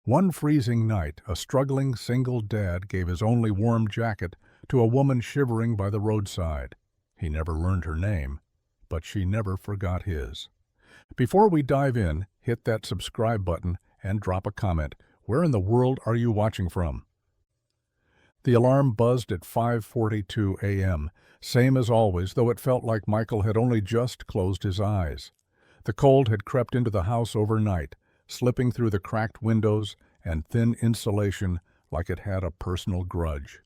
One freezing night, a struggling single dad gave his only warm jacket to a woman shivering by the roadside. He never learned her name, but she never forgot his. Before we dive in, hit that subscribe button and drop a comment. Where in the world are you watching from? The alarm buzzed at 5:42 a.m., same as always, though it felt like Michael had only just closed his eyes. The cold had crept into the house overnight, slipping through the cracked windows and thin insulation like it had a personal grudge.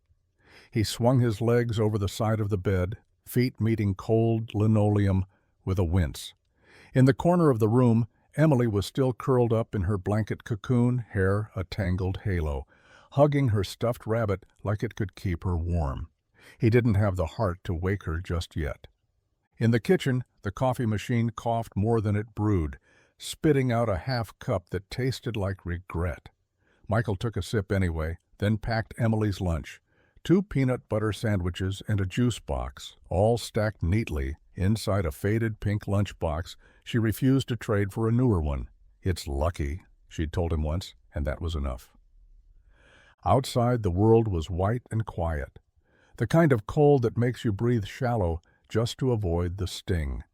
He swung his legs over the side of the bed, feet meeting cold linoleum, with a wince. In the corner of the room, Emily was still curled up in her blanket cocoon, hair a tangled halo, hugging her stuffed rabbit like it could keep her warm. He didn't have the heart to wake her just yet. In the kitchen, the coffee machine coughed more than it brewed, spitting out a half cup that tasted like regret. Michael took a sip anyway, then packed Emily's lunch, 2 peanut butter sandwiches and a juice box, all stacked neatly inside a faded pink lunchbox she refused to trade for a newer one. "It's lucky," she'd told him once, and that was enough. Outside, the world was white and quiet, the kind of cold that makes you breathe shallow just to avoid the sting.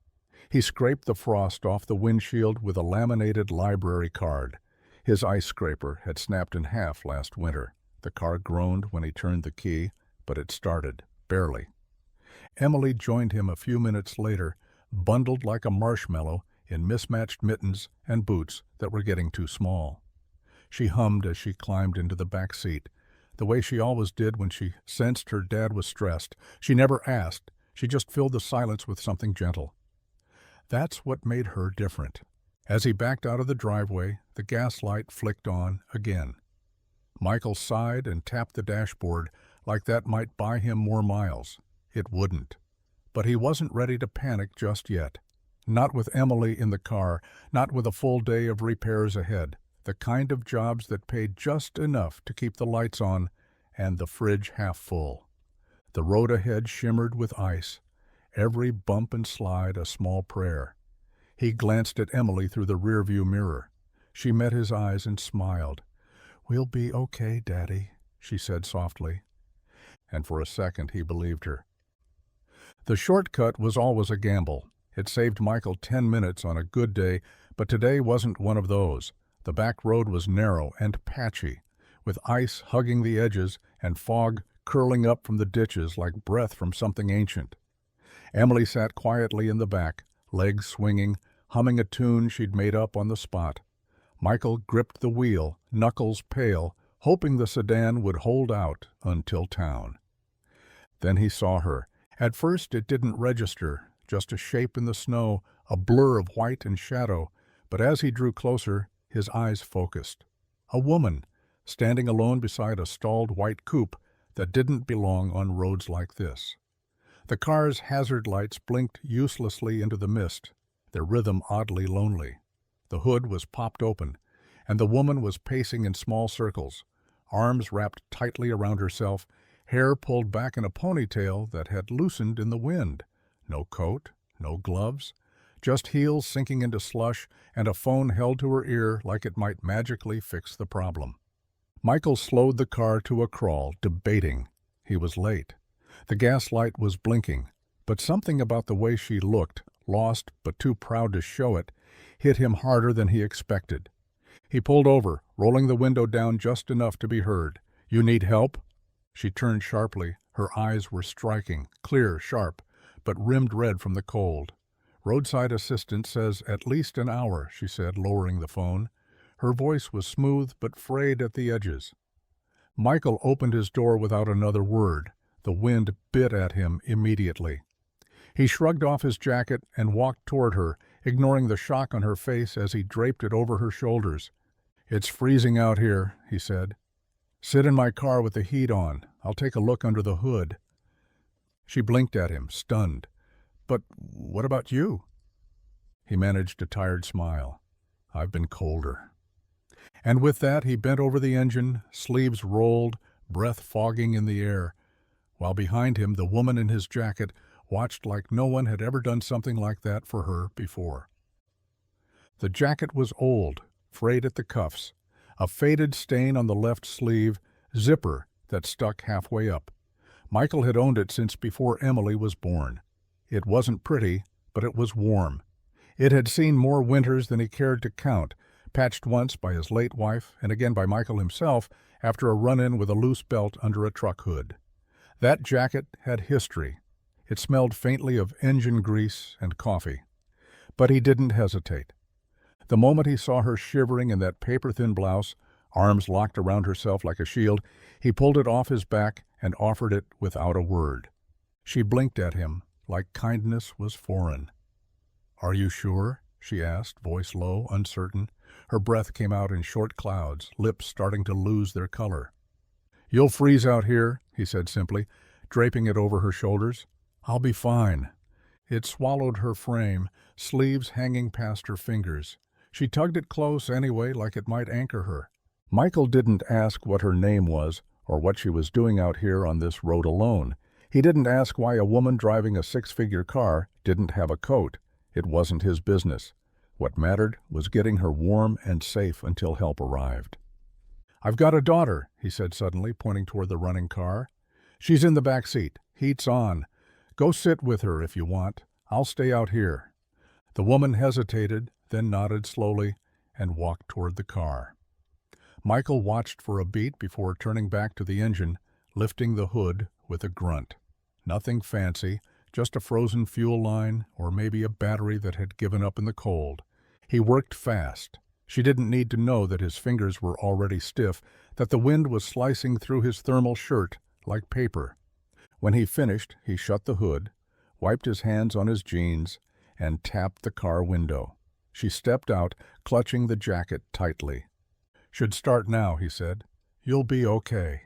He scraped the frost off the windshield with a laminated library card. His ice scraper had snapped in half last winter. The car groaned when he turned the key, but it started, barely. Emily joined him a few minutes later, bundled like a marshmallow in mismatched mittens and boots that were getting too small. She hummed as she climbed into the back seat, the way she always did when she sensed her dad was stressed. She never asked, she just filled the silence with something gentle. That's what made her different. As he backed out of the driveway, the gas light flicked on again. Michael sighed and tapped the dashboard like that might buy him more miles. It wouldn't. But he wasn't ready to panic just yet. Not with Emily in the car, not with a full day of repairs ahead, the kind of jobs that paid just enough to keep the lights on and the fridge half full. The road ahead shimmered with ice, every bump and slide a small prayer. He glanced at Emily through the rearview mirror. She met his eyes and smiled. "We'll be okay, Daddy," she said softly. And for a second he believed her. The shortcut was always a gamble. It saved Michael 10 minutes on a good day, but today wasn't one of those. The back road was narrow and patchy, with ice hugging the edges and fog curling up from the ditches like breath from something ancient. Emily sat quietly in the back, legs swinging, humming a tune she'd made up on the spot. Michael gripped the wheel, knuckles pale, hoping the sedan would hold out until town. Then he saw her. At first it didn't register, just a shape in the snow, a blur of white and shadow, but as he drew closer, his eyes focused. A woman, standing alone beside a stalled white coupe that didn't belong on roads like this. The car's hazard lights blinked uselessly into the mist, their rhythm oddly lonely. The hood was popped open, and the woman was pacing in small circles, arms wrapped tightly around herself, hair pulled back in a ponytail that had loosened in the wind. No coat, no gloves, just heels sinking into slush and a phone held to her ear like it might magically fix the problem. Michael slowed the car to a crawl, debating. He was late. The gas light was blinking, but something about the way she looked, lost but too proud to show it, hit him harder than he expected. He pulled over, rolling the window down just enough to be heard. "You need help?" She turned sharply. Her eyes were striking, clear, sharp, but rimmed red from the cold. "Roadside assistant says at least an hour," she said, lowering the phone. Her voice was smooth but frayed at the edges. Michael opened his door without another word. The wind bit at him immediately. He shrugged off his jacket and walked toward her, ignoring the shock on her face as he draped it over her shoulders. "It's freezing out here," he said. "Sit in my car with the heat on. I'll take a look under the hood." She blinked at him, stunned. "But what about you?" He managed a tired smile. "I've been colder." And with that he bent over the engine, sleeves rolled, breath fogging in the air, while behind him the woman in his jacket watched like no one had ever done something like that for her before. The jacket was old, frayed at the cuffs, A faded stain on the left sleeve, zipper that stuck halfway up. Michael had owned it since before Emily was born. It wasn't pretty, but it was warm. It had seen more winters than he cared to count, patched once by his late wife and again by Michael himself after a run-in with a loose belt under a truck hood. That jacket had history. It smelled faintly of engine grease and coffee. But he didn't hesitate. The moment he saw her shivering in that paper-thin blouse, arms locked around herself like a shield, he pulled it off his back and offered it without a word. She blinked at him, like kindness was foreign. "Are you sure?" she asked, voice low, uncertain. Her breath came out in short clouds, lips starting to lose their color. "You'll freeze out here," he said simply, draping it over her shoulders. "I'll be fine." It swallowed her frame, sleeves hanging past her fingers. She tugged it close anyway, like it might anchor her. Michael didn't ask what her name was or what she was doing out here on this road alone. He didn't ask why a woman driving a six-figure car didn't have a coat. It wasn't his business. What mattered was getting her warm and safe until help arrived. "I've got a daughter," he said suddenly, pointing toward the running car. "She's in the back seat. Heat's on. Go sit with her if you want. I'll stay out here." The woman hesitated, then nodded slowly and walked toward the car. Michael watched for a beat before turning back to the engine, lifting the hood with a grunt. Nothing fancy, just a frozen fuel line or maybe a battery that had given up in the cold. He worked fast. She didn't need to know that his fingers were already stiff, that the wind was slicing through his thermal shirt like paper. When he finished, he shut the hood, wiped his hands on his jeans, and tapped the car window. She stepped out, clutching the jacket tightly. "Should start now," he said. "You'll be okay."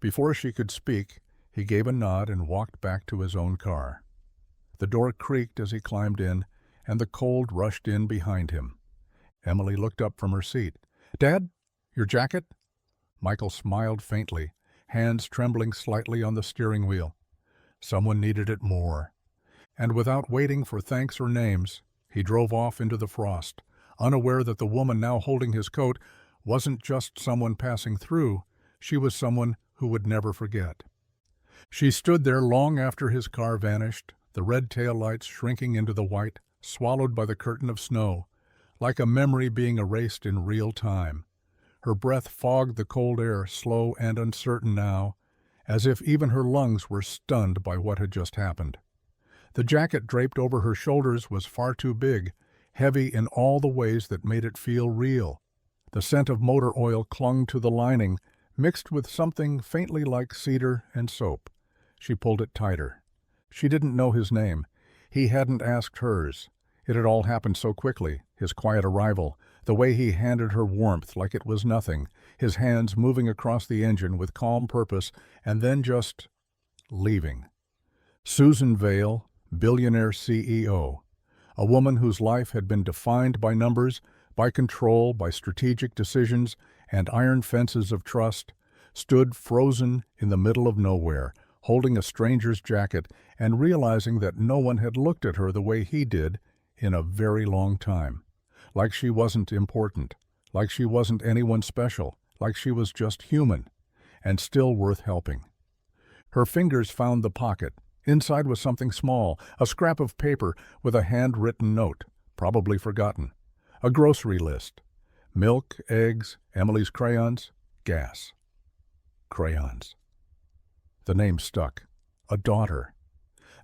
Before she could speak, he gave a nod and walked back to his own car. The door creaked as he climbed in, and the cold rushed in behind him. Emily looked up from her seat. "Dad, your jacket?" Michael smiled faintly, hands trembling slightly on the steering wheel. Someone needed it more. And without waiting for thanks or names, he drove off into the frost, unaware that the woman now holding his coat wasn't just someone passing through, she was someone who would never forget. She stood there long after his car vanished, the red taillights shrinking into the white, swallowed by the curtain of snow, like a memory being erased in real time. Her breath fogged the cold air, slow and uncertain now, as if even her lungs were stunned by what had just happened. The jacket draped over her shoulders was far too big, heavy in all the ways that made it feel real. The scent of motor oil clung to the lining, mixed with something faintly like cedar and soap. She pulled it tighter. She didn't know his name. He hadn't asked hers. It had all happened so quickly, his quiet arrival, the way he handed her warmth like it was nothing, his hands moving across the engine with calm purpose, and then just leaving. Susan Vale, Billionaire CEO, a woman whose life had been defined by numbers, by control, by strategic decisions, and iron fences of trust, stood frozen in the middle of nowhere, holding a stranger's jacket and realizing that no one had looked at her the way he did in a very long time. Like she wasn't important, like she wasn't anyone special, like she was just human, and still worth helping. Her fingers found the pocket. Inside was something small, a scrap of paper with a handwritten note, probably forgotten. A grocery list. Milk, eggs, Emily's crayons, gas. Crayons. The name stuck. A daughter.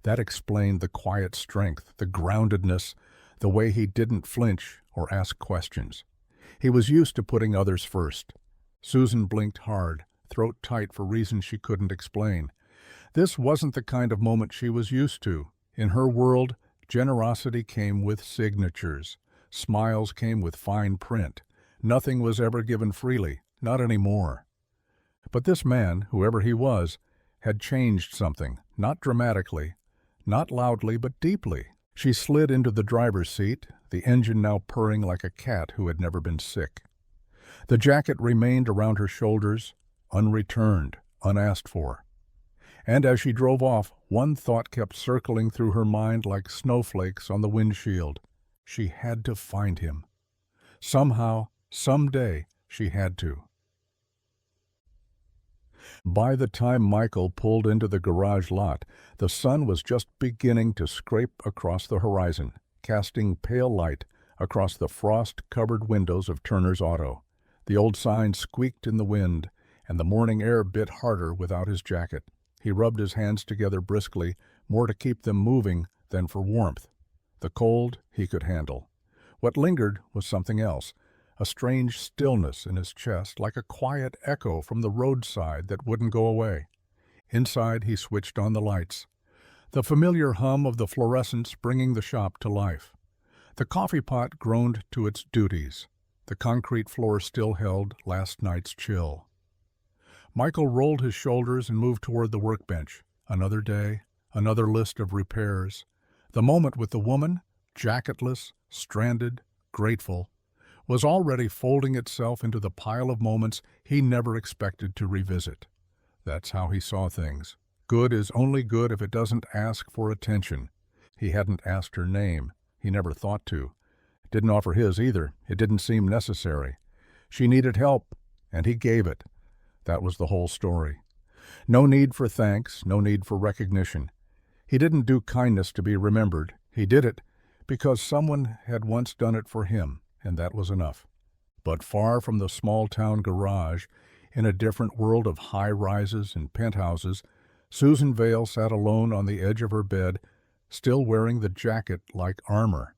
That explained the quiet strength, the groundedness, the way he didn't flinch or ask questions. He was used to putting others first. Susan blinked hard, throat tight for reasons she couldn't explain. This wasn't the kind of moment she was used to. In her world, generosity came with signatures. Smiles came with fine print. Nothing was ever given freely, not anymore. But this man, whoever he was, had changed something, not dramatically, not loudly, but deeply. She slid into the driver's seat, the engine now purring like a cat who had never been sick. The jacket remained around her shoulders, unreturned, unasked for. And as she drove off, one thought kept circling through her mind like snowflakes on the windshield. She had to find him. Somehow, someday, She had to. By the time Michael pulled into the garage lot, the sun was just beginning to scrape across the horizon, casting pale light across the frost-covered windows of Turner's Auto. The old sign squeaked in the wind, and the morning air bit harder without his jacket. He rubbed his hands together briskly, more to keep them moving than for warmth. The cold he could handle. What lingered was something else, a strange stillness in his chest, like a quiet echo from the roadside that wouldn't go away. Inside, he switched on the lights, the familiar hum of the fluorescents bringing the shop to life. The coffee pot groaned to its duties. The concrete floor still held last night's chill. Michael rolled his shoulders and moved toward the workbench. Another day, another list of repairs. The moment with the woman, jacketless, stranded, grateful, was already folding itself into the pile of moments he never expected to revisit. That's how he saw things. Good is only good if it doesn't ask for attention. He hadn't asked her name. He never thought to. Didn't offer his either. It didn't seem necessary. She needed help, and he gave it. That was the whole story. No need for thanks, no need for recognition. He didn't do kindness to be remembered. He did it because someone had once done it for him, and that was enough. But far from the small-town garage, in a different world of high-rises and penthouses, Susan Vale sat alone on the edge of her bed, still wearing the jacket like armor.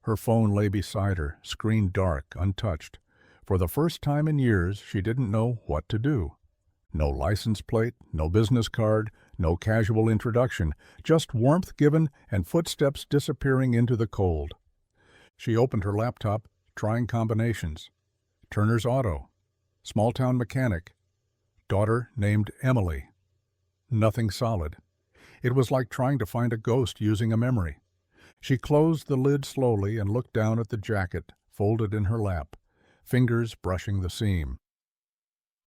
Her phone lay beside her, screen dark, untouched. For the first time in years, she didn't know what to do. No license plate, no business card, no casual introduction, just warmth given and footsteps disappearing into the cold. She opened her laptop, trying combinations. Turner's Auto, small-town mechanic, daughter named Emily. Nothing solid. It was like trying to find a ghost using a memory. She closed the lid slowly and looked down at the jacket, folded in her lap, fingers brushing the seam.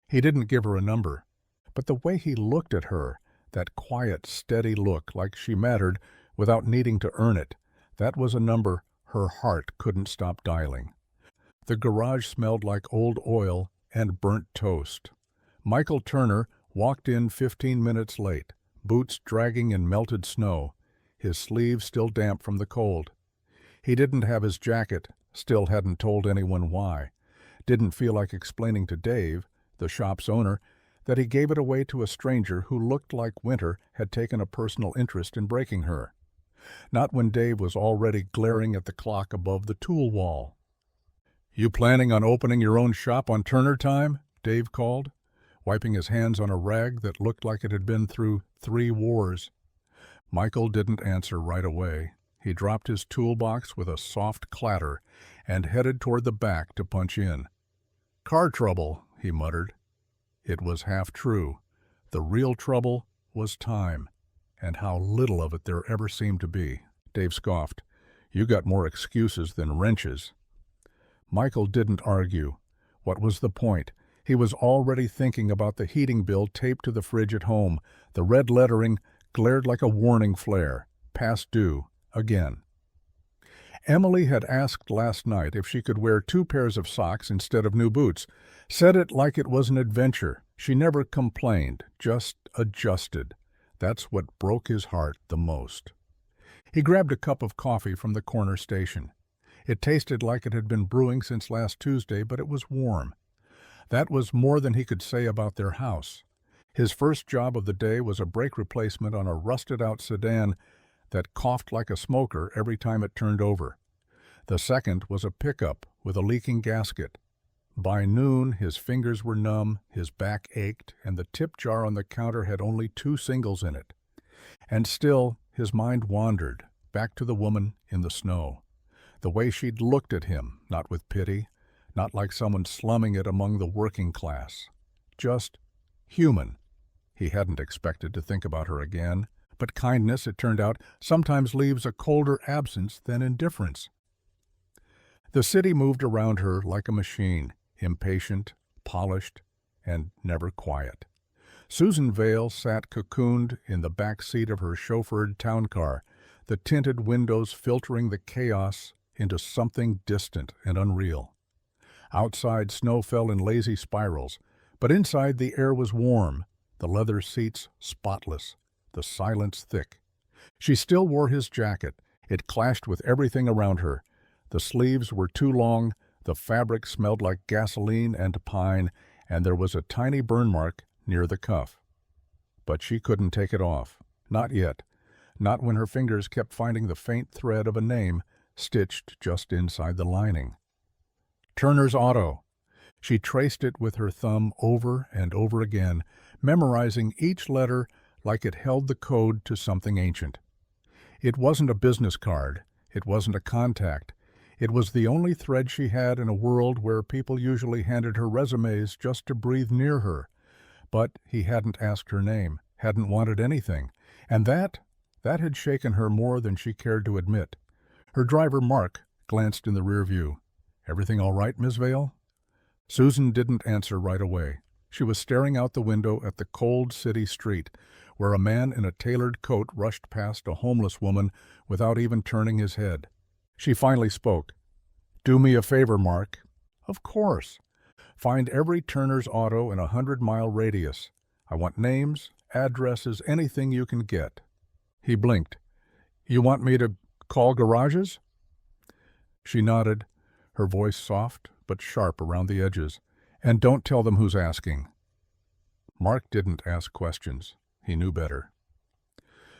He didn't give her a number, but the way he looked at her, that quiet, steady look like she mattered without needing to earn it, that was a number her heart couldn't stop dialing. The garage smelled like old oil and burnt toast. Michael Turner walked in 15 minutes late, boots dragging in melted snow, his sleeves still damp from the cold. He didn't have his jacket, still hadn't told anyone why. Didn't feel like explaining to Dave, the shop's owner, that he gave it away to a stranger who looked like Winter had taken a personal interest in breaking her. Not when Dave was already glaring at the clock above the tool wall. "You planning on opening your own shop on Turner time?" Dave called, wiping his hands on a rag that looked like it had been through 3 wars. Michael didn't answer right away. He dropped his toolbox with a soft clatter and headed toward the back to punch in. "Car trouble," he muttered. It was half true. The real trouble was time, and how little of it there ever seemed to be. Dave scoffed. "You got more excuses than wrenches." Michael didn't argue. What was the point? He was already thinking about the heating bill taped to the fridge at home. The red lettering glared like a warning flare. Past due. Again. Emily had asked last night if she could wear 2 pairs of socks instead of new boots. Said it like it was an adventure. She never complained, just adjusted. That's what broke his heart the most. He grabbed a cup of coffee from the corner station. It tasted like it had been brewing since last Tuesday, but it was warm. That was more than he could say about their house. His first job of the day was a brake replacement on a rusted-out sedan that coughed like a smoker every time it turned over. The second was a pickup with a leaking gasket. By noon, his fingers were numb, his back ached, and the tip jar on the counter had only 2 singles in it. And still, his mind wandered, back to the woman in the snow. The way she'd looked at him, not with pity, not like someone slumming it among the working class. Just human. He hadn't expected to think about her again, but kindness, it turned out, sometimes leaves a colder absence than indifference. The city moved around her like a machine, impatient, polished, and never quiet. Susan Vale sat cocooned in the back seat of her chauffeured town car, the tinted windows filtering the chaos into something distant and unreal. Outside, snow fell in lazy spirals, but inside the air was warm, the leather seats spotless, the silence thick. She still wore his jacket. It clashed with everything around her. The sleeves were too long, the fabric smelled like gasoline and pine, and there was a tiny burn mark near the cuff. But she couldn't take it off. Not yet. Not when her fingers kept finding the faint thread of a name stitched just inside the lining. Turner's Auto. She traced it with her thumb over and over again, memorizing each letter like it held the code to something ancient. It wasn't a business card. It wasn't a contact. It was the only thread she had in a world where people usually handed her resumes just to breathe near her. But he hadn't asked her name, hadn't wanted anything, and that had shaken her more than she cared to admit. Her driver, Mark, glanced in the rear view. "Everything all right, Miss Vale?" Susan didn't answer right away. She was staring out the window at the cold city street, where a man in a tailored coat rushed past a homeless woman without even turning his head. She finally spoke. "Do me a favor, Mark." "Of course." "Find every Turner's Auto in a 100-mile radius. I want names, addresses, anything you can get." He blinked. "You want me to call garages?" She nodded, her voice soft but sharp around the edges. "And don't tell them who's asking." Mark didn't ask questions. He knew better.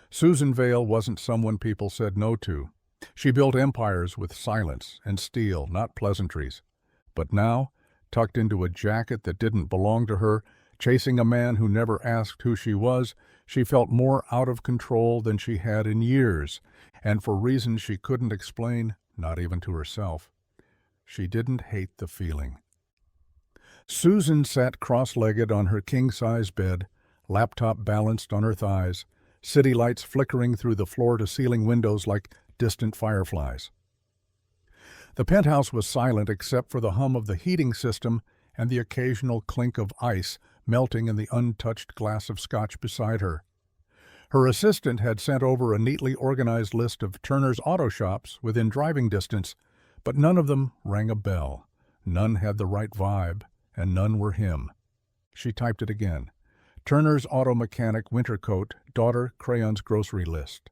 Susan Vale wasn't someone people said no to. She built empires with silence and steel, not pleasantries. But now, tucked into a jacket that didn't belong to her, chasing a man who never asked who she was, she felt more out of control than she had in years, and for reasons she couldn't explain, not even to herself. She didn't hate the feeling. Susan sat cross-legged on her king-size bed, laptop balanced on her thighs, city lights flickering through the floor-to-ceiling windows like distant fireflies. The penthouse was silent except for the hum of the heating system and the occasional clink of ice melting in the untouched glass of scotch beside her. Her assistant had sent over a neatly organized list of Turner's Auto shops within driving distance, but none of them rang a bell. None had the right vibe, and none were him. She typed it again. Turner's Auto Mechanic winter coat, daughter, crayons grocery list.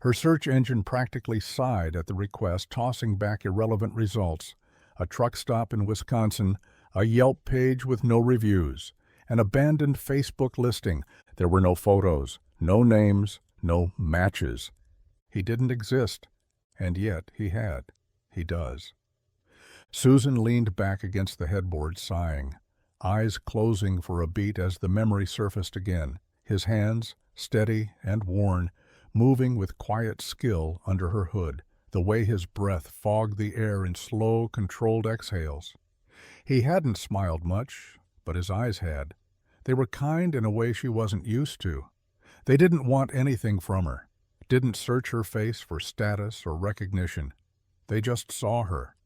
Her search engine practically sighed at the request, tossing back irrelevant results. A truck stop in Wisconsin, a Yelp page with no reviews, an abandoned Facebook listing. There were no photos, no names, no matches. He didn't exist, and yet he had. He does. Susan leaned back against the headboard, sighing, eyes closing for a beat as the memory surfaced again, his hands, steady and worn, moving with quiet skill under her hood, the way his breath fogged the air in slow, controlled exhales. He hadn't smiled much, but his eyes had. They were kind in a way she wasn't used to. They didn't want anything from her, didn't search her face for status or recognition. They just saw her.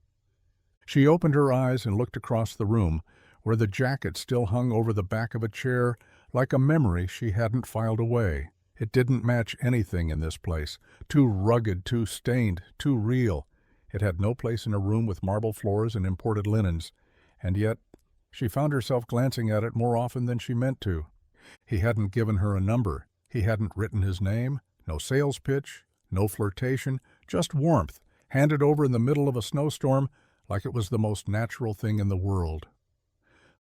She opened her eyes and looked across the room, where the jacket still hung over the back of a chair like a memory she hadn't filed away. It didn't match anything in this place. Too rugged, too stained, too real. It had no place in a room with marble floors and imported linens, and yet she found herself glancing at it more often than she meant to. He hadn't given her a number. He hadn't written his name. No sales pitch, no flirtation, just warmth, handed over in the middle of a snowstorm like it was the most natural thing in the world.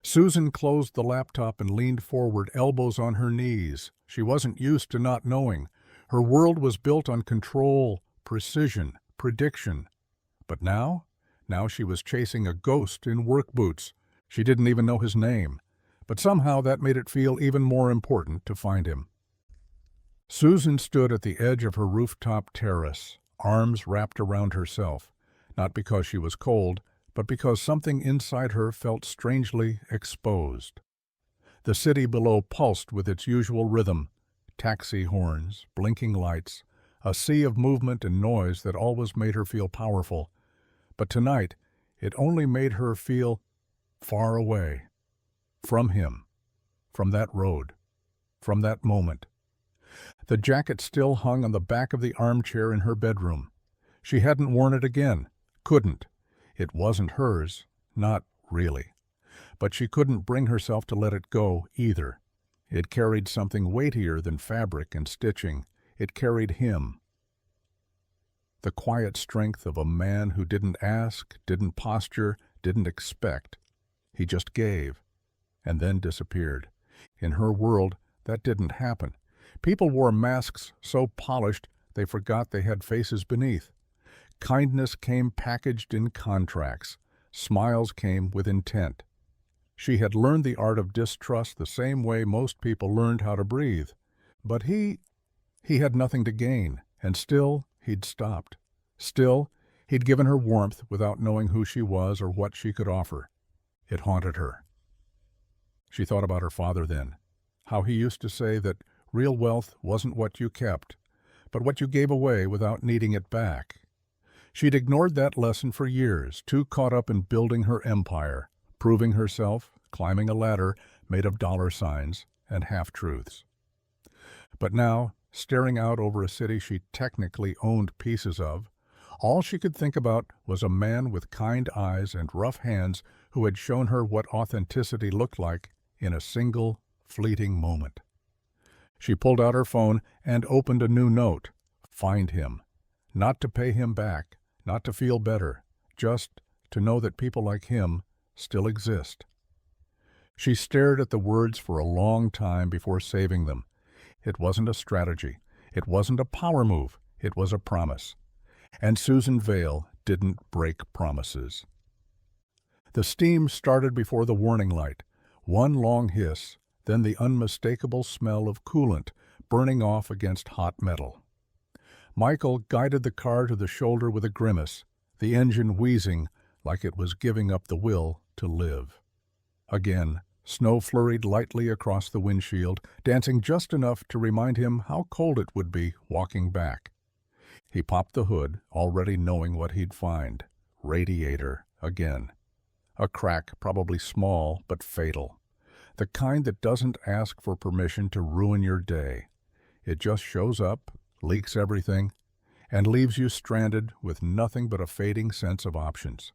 Susan closed the laptop and leaned forward, elbows on her knees. She wasn't used to not knowing. Her world was built on control, precision, prediction. But now she was chasing a ghost in work boots. She didn't even know his name, but somehow that made it feel even more important to find him. Susan stood at the edge of her rooftop terrace, arms wrapped around herself, not because she was cold, but because something inside her felt strangely exposed. The city below pulsed with its usual rhythm, taxi horns, blinking lights, a sea of movement and noise that always made her feel powerful. But tonight, it only made her feel far away. From him. From that road. From that moment. The jacket still hung on the back of the armchair in her bedroom. She hadn't worn it again. Couldn't. It wasn't hers. Not really. But she couldn't bring herself to let it go either. It carried something weightier than fabric and stitching. It carried him. The quiet strength of a man who didn't ask, didn't posture, didn't expect. He just gave, and then disappeared. In her world, that didn't happen. People wore masks so polished they forgot they had faces beneath. Kindness came packaged in contracts. Smiles came with intent. She had learned the art of distrust the same way most people learned how to breathe. But he had nothing to gain, and still he'd stopped. Still, he'd given her warmth without knowing who she was or what she could offer. It haunted her. She thought about her father then, how he used to say that real wealth wasn't what you kept, but what you gave away without needing it back. She'd ignored that lesson for years, too caught up in building her empire, proving herself, climbing a ladder made of dollar signs and half-truths. But now, staring out over a city she technically owned pieces of, all she could think about was a man with kind eyes and rough hands who had shown her what authenticity looked like in a single, fleeting moment. She pulled out her phone and opened a new note. Find him. Not to pay him back, not to feel better, just to know that people like him still exist. She stared at the words for a long time before saving them. It wasn't a strategy. It wasn't a power move. It was a promise. And Susan Vale didn't break promises. The steam started before the warning light. One long hiss, then the unmistakable smell of coolant burning off against hot metal. Michael guided the car to the shoulder with a grimace, the engine wheezing like it was giving up the will to live. Again, snow flurried lightly across the windshield, dancing just enough to remind him how cold it would be walking back. He popped the hood, already knowing what he'd find. Radiator again. A crack, probably small but fatal. The kind that doesn't ask for permission to ruin your day. It just shows up, leaks everything, and leaves you stranded with nothing but a fading sense of options.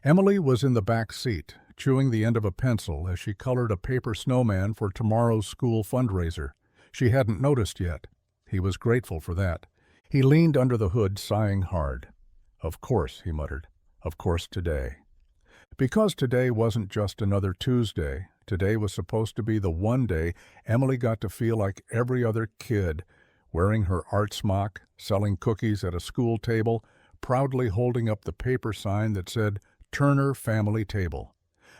Emily was in the back seat, chewing the end of a pencil as she colored a paper snowman for tomorrow's school fundraiser. She hadn't noticed yet. He was grateful for that. He leaned under the hood, sighing hard. Of course, he muttered. Of course today. Because today wasn't just another Tuesday. Today was supposed to be the one day Emily got to feel like every other kid, wearing her art smock, selling cookies at a school table, proudly holding up the paper sign that said, Turner Family Table.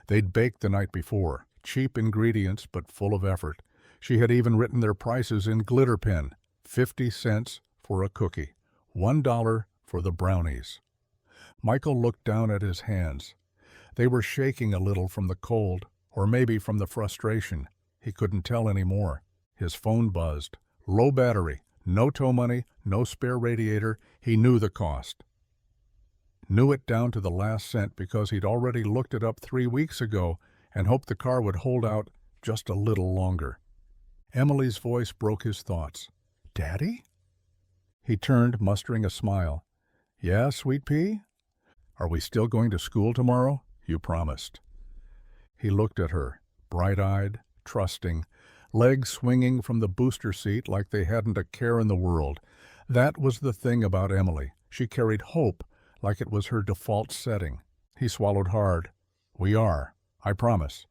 They'd baked the night before, cheap ingredients but full of effort. She had even written their prices in glitter pen, 50 cents for a cookie, $1 for the brownies. Michael looked down at his hands. They were shaking a little from the cold, or maybe from the frustration. He couldn't tell anymore. His phone buzzed. Low battery, no tow money, no spare radiator. He knew the cost. Knew it down to the last cent because he'd already looked it up 3 weeks ago and hoped the car would hold out just a little longer. Emily's voice broke his thoughts. Daddy? He turned, mustering a smile. Yeah, sweet pea? Are we still going to school tomorrow? You promised. He looked at her, bright-eyed, trusting, legs swinging from the booster seat like they hadn't a care in the world. That was the thing about Emily. She carried hope like it was her default setting. He swallowed hard. We are. I promise.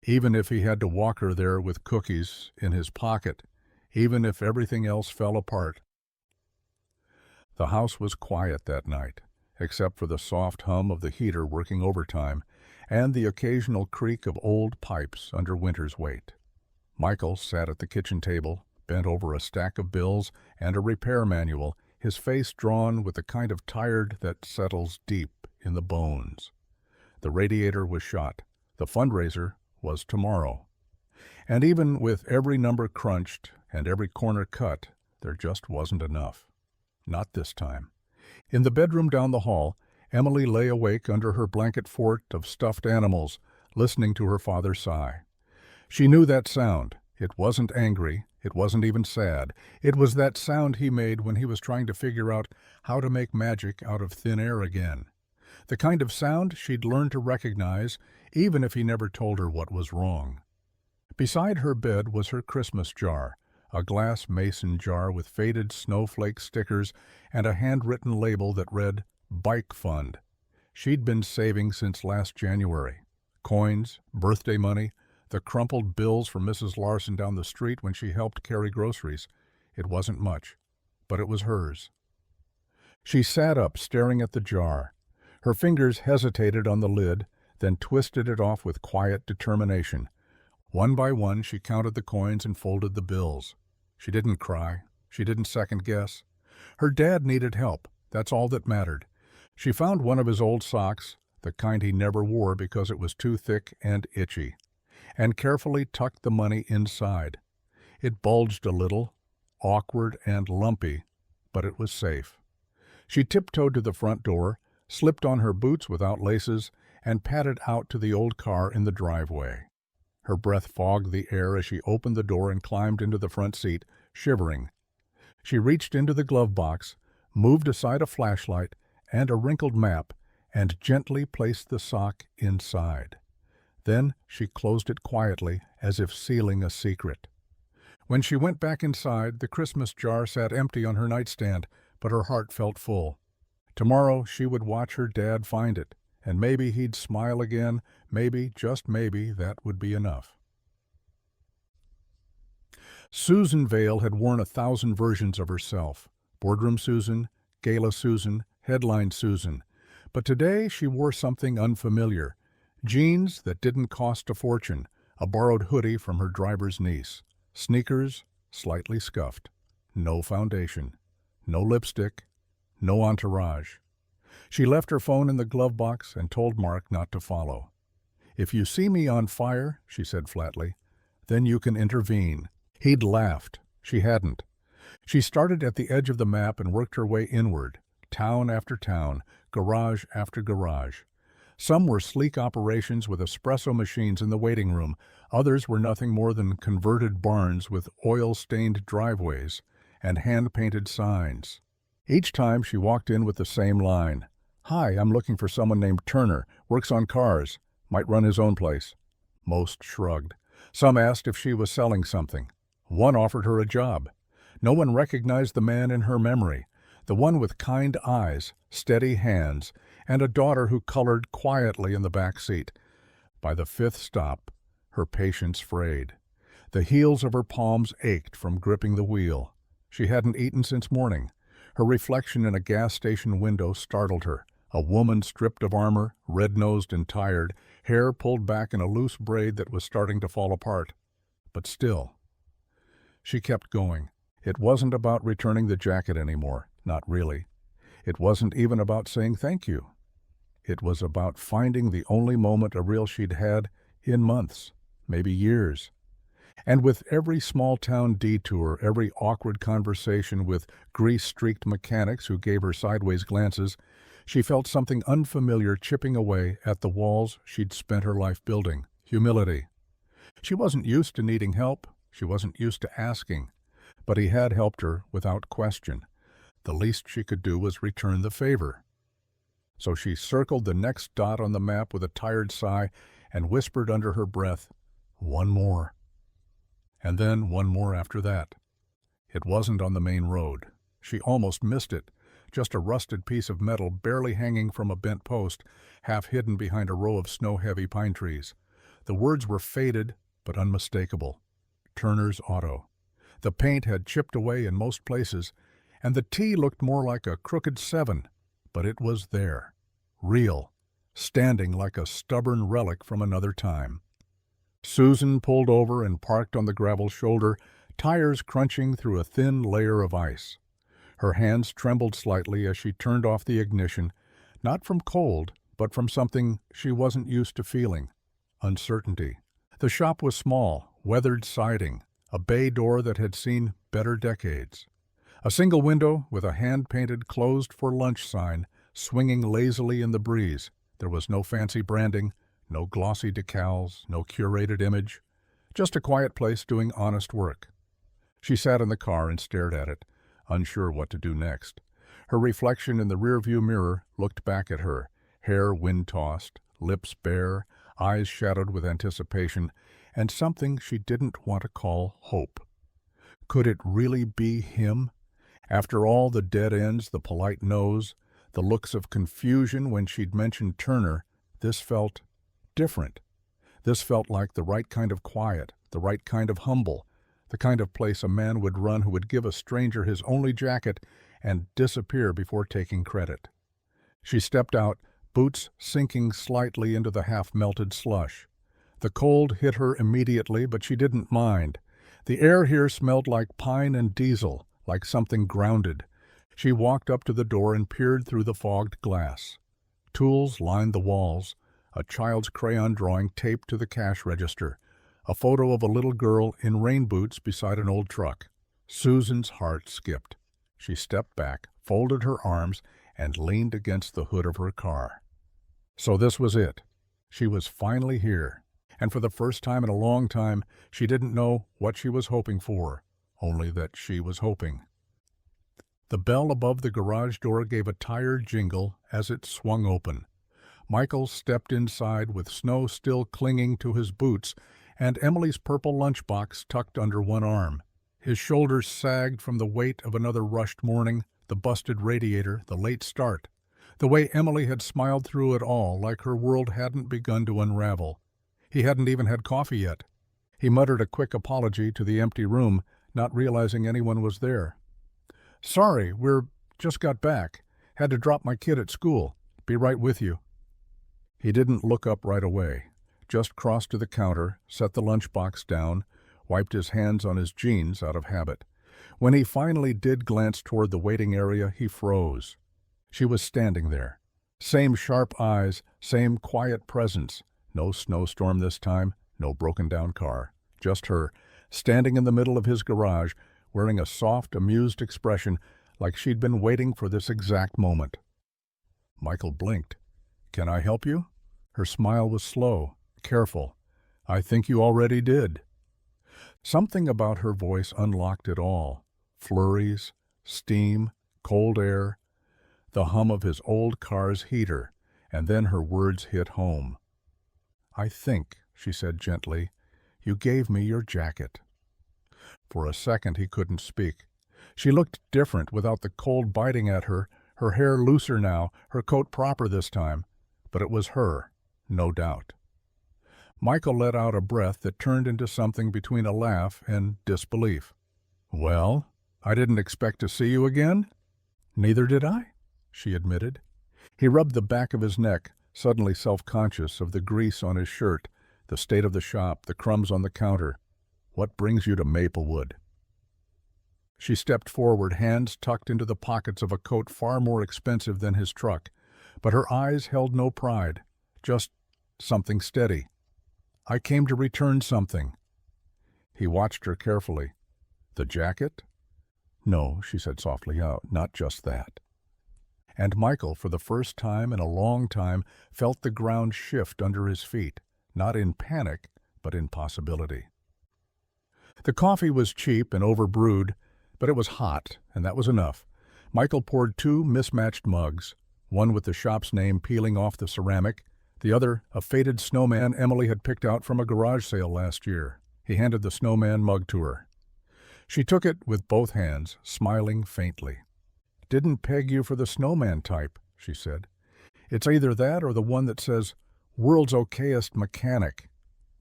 Even if he had to walk her there with cookies in his pocket, even if everything else fell apart. The house was quiet that night, except for the soft hum of the heater working overtime and the occasional creak of old pipes under winter's weight. Michael sat at the kitchen table, bent over a stack of bills and a repair manual, his face drawn with the kind of tired that settles deep in the bones. The radiator was shot. The fundraiser was tomorrow. And even with every number crunched and every corner cut, there just wasn't enough. Not this time. In the bedroom down the hall, Emily lay awake under her blanket fort of stuffed animals, listening to her father sigh. She knew that sound. It wasn't angry. It wasn't even sad. It was that sound he made when he was trying to figure out how to make magic out of thin air again. The kind of sound she'd learned to recognize, even if he never told her what was wrong. Beside her bed was her Christmas jar, a glass mason jar with faded snowflake stickers and a handwritten label that read, "Bike Fund." She'd been saving since last January. Coins, birthday money, the crumpled bills from Mrs. Larson down the street when she helped carry groceries. It wasn't much, but it was hers. She sat up, staring at the jar. Her fingers hesitated on the lid, then twisted it off with quiet determination. One by one, she counted the coins and folded the bills. She didn't cry. She didn't second-guess. Her dad needed help. That's all that mattered. She found one of his old socks, the kind he never wore because it was too thick and itchy, and carefully tucked the money inside. It bulged a little, awkward and lumpy, but it was safe. She tiptoed to the front door, slipped on her boots without laces, and padded out to the old car in the driveway. Her breath fogged the air as she opened the door and climbed into the front seat, shivering. She reached into the glove box, moved aside a flashlight and a wrinkled map, and gently placed the sock inside. Then she closed it quietly, as if sealing a secret. When she went back inside, the Christmas jar sat empty on her nightstand, but her heart felt full. Tomorrow she would watch her dad find it, and maybe he'd smile again, maybe, just maybe, that would be enough. Susan Vale had worn 1,000 versions of herself. Boardroom Susan, Gala Susan, Headline Susan. But today she wore something unfamiliar. Jeans that didn't cost a fortune, a borrowed hoodie from her driver's niece. Sneakers, slightly scuffed. No foundation. No lipstick. No entourage. She left her phone in the glove box and told Mark not to follow. "If you see me on fire," she said flatly, "then you can intervene." He'd laughed. She hadn't. She started at the edge of the map and worked her way inward, town after town, garage after garage. Some were sleek operations with espresso machines in the waiting room. Others were nothing more than converted barns with oil-stained driveways and hand-painted signs. Each time she walked in with the same line. "Hi, I'm looking for someone named Turner, works on cars, might run his own place." Most shrugged. Some asked if she was selling something. One offered her a job. No one recognized the man in her memory, the one with kind eyes, steady hands, and a daughter who colored quietly in the back seat. By the 5th stop, her patience frayed. The heels of her palms ached from gripping the wheel. She hadn't eaten since morning. Her reflection in a gas station window startled her. A woman stripped of armor, red-nosed and tired, hair pulled back in a loose braid that was starting to fall apart. But still. She kept going. It wasn't about returning the jacket anymore, not really. It wasn't even about saying thank you. It was about finding the only moment of real she'd had in months, maybe years. And with every small-town detour, every awkward conversation with grease-streaked mechanics who gave her sideways glances, she felt something unfamiliar chipping away at the walls she'd spent her life building. Humility. She wasn't used to needing help. She wasn't used to asking. But he had helped her without question. The least she could do was return the favor. So she circled the next dot on the map with a tired sigh and whispered under her breath, "One more." And then one more after that. It wasn't on the main road. She almost missed it, just a rusted piece of metal barely hanging from a bent post, half hidden behind a row of snow-heavy pine trees. The words were faded but unmistakable. Turner's Auto. The paint had chipped away in most places, and the T looked more like a crooked 7, but it was there, real, standing like a stubborn relic from another time. Susan pulled over and parked on the gravel shoulder, tires crunching through a thin layer of ice. Her hands trembled slightly as she turned off the ignition, not from cold, but from something she wasn't used to feeling, uncertainty. The shop was small, weathered siding, a bay door that had seen better decades. A single window with a hand-painted "Closed for Lunch" sign swinging lazily in the breeze. There was no fancy branding, no glossy decals, no curated image, just a quiet place doing honest work. She sat in the car and stared at it, unsure what to do next. Her reflection in the rearview mirror looked back at her, hair wind-tossed, lips bare, eyes shadowed with anticipation, and something she didn't want to call hope. Could it really be him? After all the dead ends, the polite no's, the looks of confusion when she'd mentioned Turner, this felt different. This felt like the right kind of quiet, the right kind of humble, the kind of place a man would run who would give a stranger his only jacket and disappear before taking credit. She stepped out, boots sinking slightly into the half-melted slush. The cold hit her immediately, but she didn't mind. The air here smelled like pine and diesel, like something grounded. She walked up to the door and peered through the fogged glass. Tools lined the walls, a child's crayon drawing taped to the cash register, a photo of a little girl in rain boots beside an old truck. Susan's heart skipped. She stepped back, folded her arms, and leaned against the hood of her car. So this was it. She was finally here, and for the first time in a long time, she didn't know what she was hoping for, only that she was hoping. The bell above the garage door gave a tired jingle as it swung open. Michael stepped inside with snow still clinging to his boots and Emily's purple lunchbox tucked under one arm. His shoulders sagged from the weight of another rushed morning, the busted radiator, the late start. The way Emily had smiled through it all, like her world hadn't begun to unravel. He hadn't even had coffee yet. He muttered a quick apology to the empty room, not realizing anyone was there. "Sorry, just got back. Had to drop my kid at school. Be right with you." He didn't look up right away, just crossed to the counter, set the lunchbox down, wiped his hands on his jeans out of habit. When he finally did glance toward the waiting area, he froze. She was standing there. Same sharp eyes, same quiet presence. No snowstorm this time, no broken-down car. Just her, standing in the middle of his garage, wearing a soft, amused expression like she'd been waiting for this exact moment. Michael blinked. "Can I help you?" Her smile was slow, careful. "I think you already did." Something about her voice unlocked it all. Flurries, steam, cold air, the hum of his old car's heater, and then her words hit home. "I think," she said gently, "you gave me your jacket." For a second he couldn't speak. She looked different without the cold biting at her hair looser now, her coat proper this time. But it was her, no doubt. Michael let out a breath that turned into something between a laugh and disbelief. "Well, I didn't expect to see you again?" "Neither did I," she admitted. He rubbed the back of his neck, suddenly self-conscious of the grease on his shirt, the state of the shop, the crumbs on the counter. "What brings you to Maplewood?" She stepped forward, hands tucked into the pockets of a coat far more expensive than his truck, but her eyes held no pride, just something steady. "I came to return something." He watched her carefully. "The jacket?" "No," she said softly, "not just that." And Michael, for the first time in a long time, felt the ground shift under his feet, not in panic, but in possibility. The coffee was cheap and overbrewed, but it was hot, and that was enough. Michael poured 2 mismatched mugs, one with the shop's name peeling off the ceramic, the other a faded snowman Emily had picked out from a garage sale last year. He handed the snowman mug to her. She took it with both hands, smiling faintly. "Didn't peg you for the snowman type," she said. "It's either that or the one that says, 'World's okayest mechanic.'"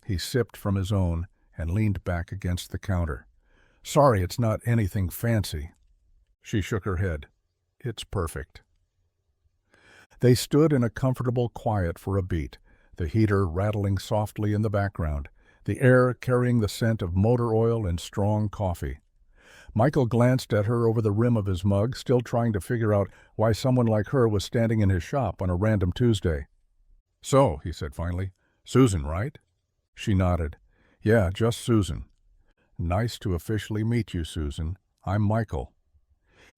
He sipped from his own and leaned back against the counter. "Sorry, it's not anything fancy." She shook her head. "It's perfect." They stood in a comfortable quiet for a beat, the heater rattling softly in the background, the air carrying the scent of motor oil and strong coffee. Michael glanced at her over the rim of his mug, still trying to figure out why someone like her was standing in his shop on a random Tuesday. "So," he said finally, "Susan, right?" She nodded. "Yeah, just Susan." "Nice to officially meet you, Susan. I'm Michael."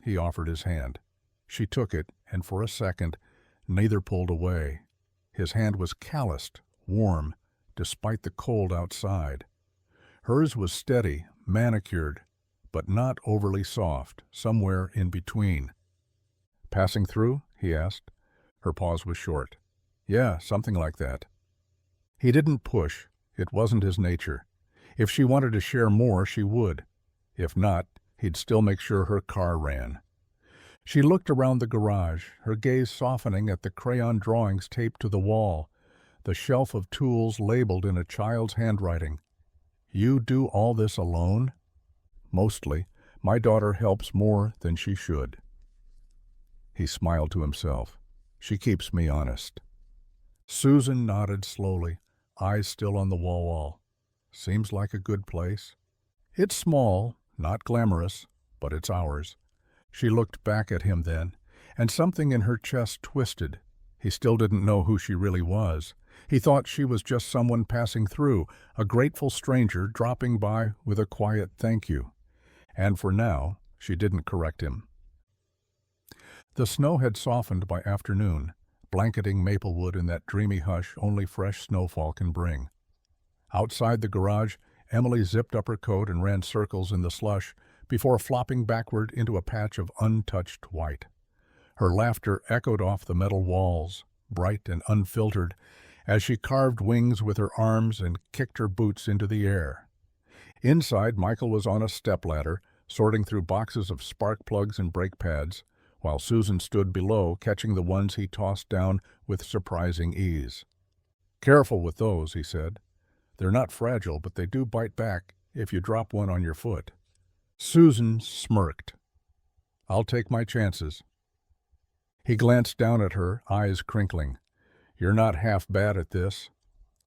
He offered his hand. She took it, and for a second, neither pulled away. His hand was calloused, warm, despite the cold outside. Hers was steady, manicured, but not overly soft, somewhere in between. "Passing through?" he asked. Her pause was short. Yeah, something like that. He didn't push. It wasn't his nature. If she wanted to share more, she would. If not, he'd still make sure her car ran. She looked around the garage, her gaze softening at the crayon drawings taped to the wall, the shelf of tools labeled in a child's handwriting. You do all this alone? Mostly. My daughter helps more than she should. He smiled to himself. She keeps me honest. Susan nodded slowly, eyes still on the wall. Seems like a good place. It's small, not glamorous, but it's ours. She looked back at him then, and something in her chest twisted. He still didn't know who she really was. He thought she was just someone passing through, a grateful stranger dropping by with a quiet thank you. And for now, she didn't correct him. The snow had softened by afternoon, blanketing Maplewood in that dreamy hush only fresh snowfall can bring. Outside the garage, Emily zipped up her coat and ran circles in the slush before flopping backward into a patch of untouched white. Her laughter echoed off the metal walls, bright and unfiltered, as she carved wings with her arms and kicked her boots into the air. Inside, Michael was on a stepladder, sorting through boxes of spark plugs and brake pads, while Susan stood below, catching the ones he tossed down with surprising ease. Careful with those, he said. They're not fragile, but they do bite back if you drop one on your foot. Susan smirked. I'll take my chances. He glanced down at her, eyes crinkling. You're not half bad at this.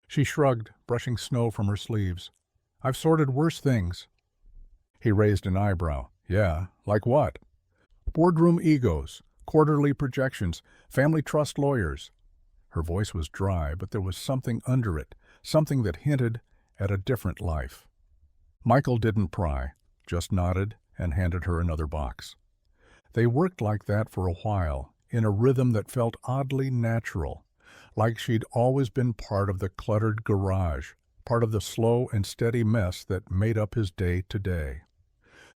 She shrugged, brushing snow from her sleeves. I've sorted worse things. He raised an eyebrow. Yeah, like what? Boardroom egos, quarterly projections, family trust lawyers. Her voice was dry, but there was something under it, something that hinted at a different life. Michael didn't pry, just nodded and handed her another box. They worked like that for a while, in a rhythm that felt oddly natural, like she'd always been part of the cluttered garage, part of the slow and steady mess that made up his day to day.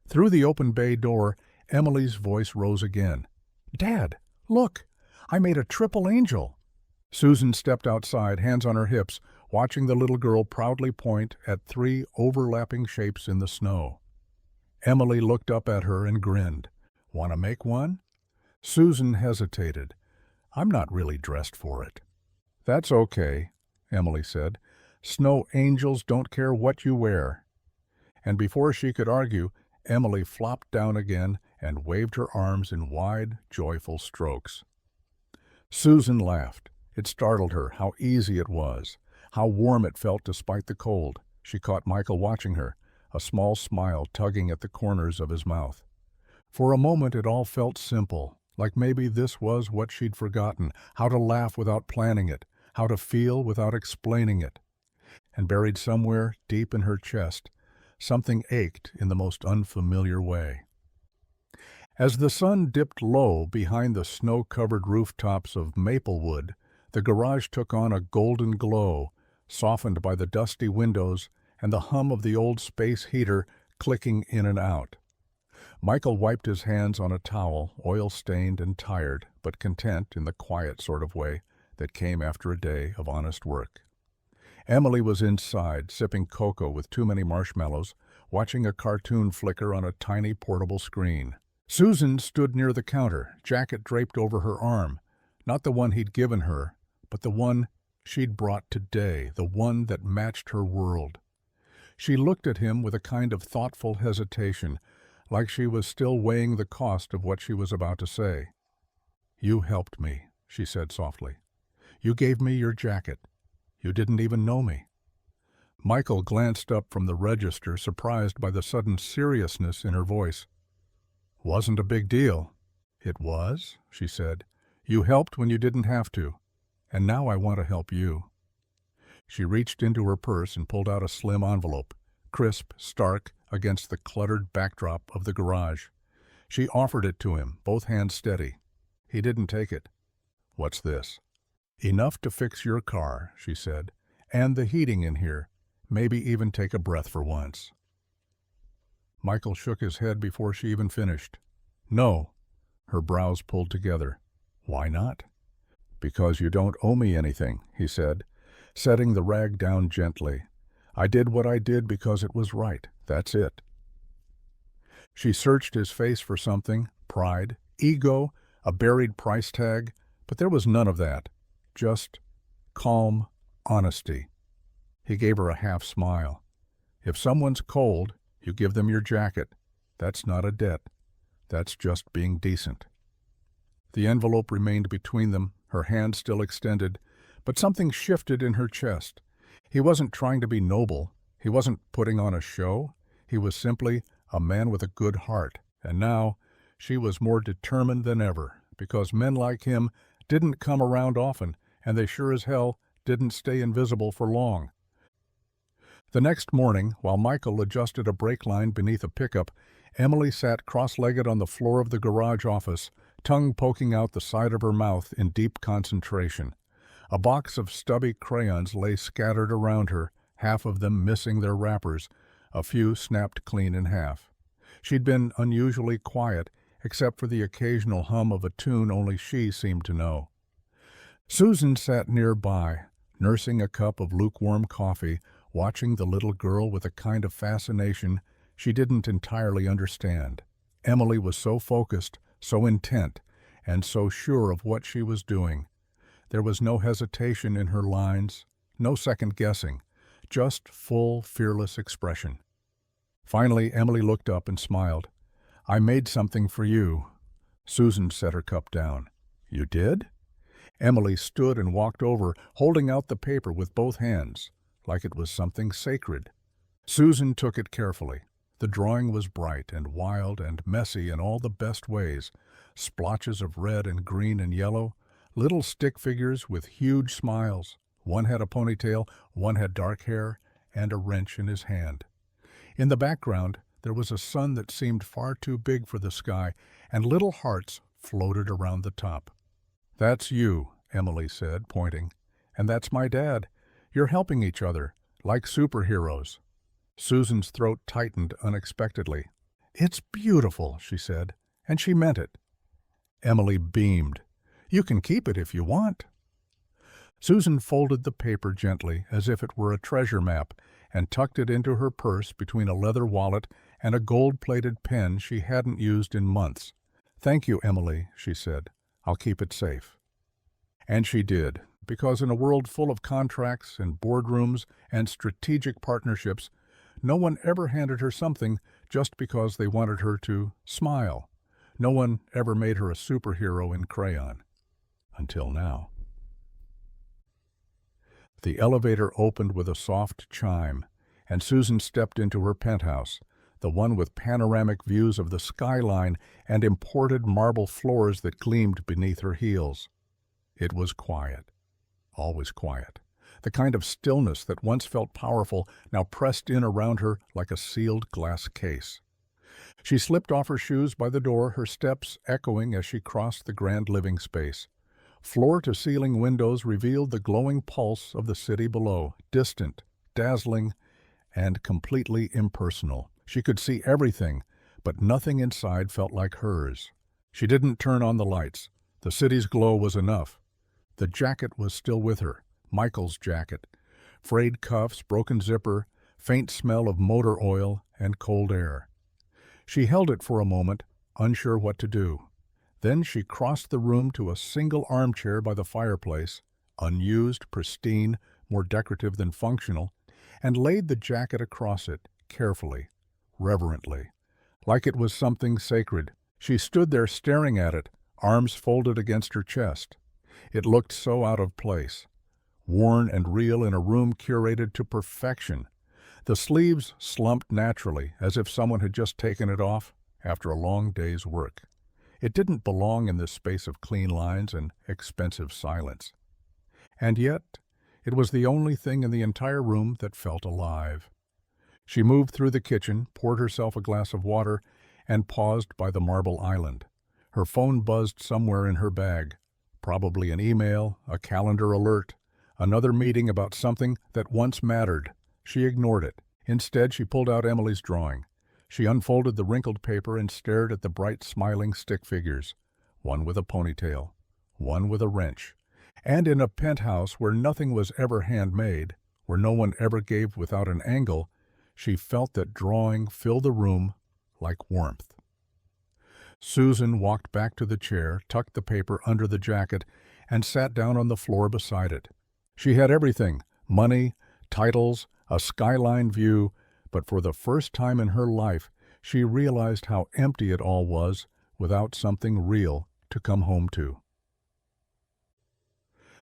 Through the open bay door, Emily's voice rose again. Dad, look! I made a triple angel! Susan stepped outside, hands on her hips, watching the little girl proudly point at 3 overlapping shapes in the snow. Emily looked up at her and grinned. Want to make one? Susan hesitated. I'm not really dressed for it. That's okay, Emily said. Snow angels don't care what you wear. And before she could argue, Emily flopped down again and waved her arms in wide, joyful strokes. Susan laughed. It startled her how easy it was, how warm it felt despite the cold. She caught Michael watching her, a small smile tugging at the corners of his mouth. For a moment it all felt simple, like maybe this was what she'd forgotten, how to laugh without planning it, how to feel without explaining it. And buried somewhere deep in her chest, something ached in the most unfamiliar way. As the sun dipped low behind the snow-covered rooftops of Maplewood, the garage took on a golden glow, softened by the dusty windows and the hum of the old space heater clicking in and out. Michael wiped his hands on a towel, oil-stained and tired, but content in the quiet sort of way that came after a day of honest work. Emily was inside, sipping cocoa with too many marshmallows, watching a cartoon flicker on a tiny portable screen. Susan stood near the counter, jacket draped over her arm, not the one he'd given her, but the one she'd brought today, the one that matched her world. She looked at him with a kind of thoughtful hesitation, like she was still weighing the cost of what she was about to say. You helped me, she said softly. You gave me your jacket. You didn't even know me. Michael glanced up from the register, surprised by the sudden seriousness in her voice. Wasn't a big deal. It was, she said. You helped when you didn't have to, and now I want to help you. She reached into her purse and pulled out a slim envelope, crisp, stark, against the cluttered backdrop of the garage. She offered it to him, both hands steady. He didn't take it. What's this? Enough to fix your car, she said, and the heating in here. Maybe even take a breath for once. Michael shook his head before she even finished. No. Her brows pulled together. Why not? "Because you don't owe me anything," he said, setting the rag down gently. "I did what I did because it was right. That's it." She searched his face for something, pride, ego, a buried price tag, but there was none of that. Just calm honesty. He gave her a half smile. "If someone's cold, you give them your jacket. That's not a debt. That's just being decent." The envelope remained between them, her hand still extended, but something shifted in her chest. He wasn't trying to be noble. He wasn't putting on a show. He was simply a man with a good heart, and now she was more determined than ever, because men like him didn't come around often, and they sure as hell didn't stay invisible for long. The next morning, while Michael adjusted a brake line beneath a pickup, Emily sat cross-legged on the floor of the garage office, tongue poking out the side of her mouth in deep concentration. A box of stubby crayons lay scattered around her, half of them missing their wrappers, a few snapped clean in half. She'd been unusually quiet, except for the occasional hum of a tune only she seemed to know. Susan sat nearby, nursing a cup of lukewarm coffee, watching the little girl with a kind of fascination she didn't entirely understand. Emily was so focused, so intent, and so sure of what she was doing. There was no hesitation in her lines, no second guessing, just full, fearless expression. Finally, Emily looked up and smiled. "I made something for you." Susan set her cup down. "You did?" Emily stood and walked over, holding out the paper with both hands, like it was something sacred. Susan took it carefully. The drawing was bright and wild and messy in all the best ways, splotches of red and green and yellow, little stick figures with huge smiles. One had a ponytail, one had dark hair, and a wrench in his hand. In the background, there was a sun that seemed far too big for the sky, and little hearts floated around the top. "That's you," Emily said, pointing. "And that's my dad. You're helping each other, like superheroes." Susan's throat tightened unexpectedly. "It's beautiful," she said, and she meant it. Emily beamed. "You can keep it if you want." Susan folded the paper gently, as if it were a treasure map, and tucked it into her purse between a leather wallet and a gold-plated pen she hadn't used in months. "Thank you, Emily," she said. "I'll keep it safe." And she did, because in a world full of contracts and boardrooms and strategic partnerships, no one ever handed her something just because they wanted her to smile. No one ever made her a superhero in crayon. Until now. The elevator opened with a soft chime, and Susan stepped into her penthouse, the one with panoramic views of the skyline and imported marble floors that gleamed beneath her heels. It was quiet, always quiet. The kind of stillness that once felt powerful now pressed in around her like a sealed glass case. She slipped off her shoes by the door, her steps echoing as she crossed the grand living space. Floor-to-ceiling windows revealed the glowing pulse of the city below, distant, dazzling, and completely impersonal. She could see everything, but nothing inside felt like hers. She didn't turn on the lights. The city's glow was enough. The jacket was still with her, Michael's jacket. Frayed cuffs, broken zipper, faint smell of motor oil, and cold air. She held it for a moment, unsure what to do. Then she crossed the room to a single armchair by the fireplace, unused, pristine, more decorative than functional, and laid the jacket across it, carefully, reverently, like it was something sacred. She stood there staring at it, arms folded against her chest. It looked so out of place, worn and real in a room curated to perfection. The sleeves slumped naturally, as if someone had just taken it off after a long day's work. It didn't belong in this space of clean lines and expensive silence. And yet, it was the only thing in the entire room that felt alive. She moved through the kitchen, poured herself a glass of water, and paused by the marble island. Her phone buzzed somewhere in her bag. Probably an email, a calendar alert, another meeting about something that once mattered. She ignored it. Instead, she pulled out Emily's drawing. She unfolded the wrinkled paper and stared at the bright, smiling stick figures, one with a ponytail, one with a wrench, And in a penthouse where nothing was ever handmade, where no one ever gave without an angle, she felt that drawing filled the room like warmth. Susan walked back to the chair, tucked the paper under the jacket, and sat down on the floor beside it. She had everything: money, titles, a skyline view, but for the first time in her life she realized how empty it all was without something real to come home to.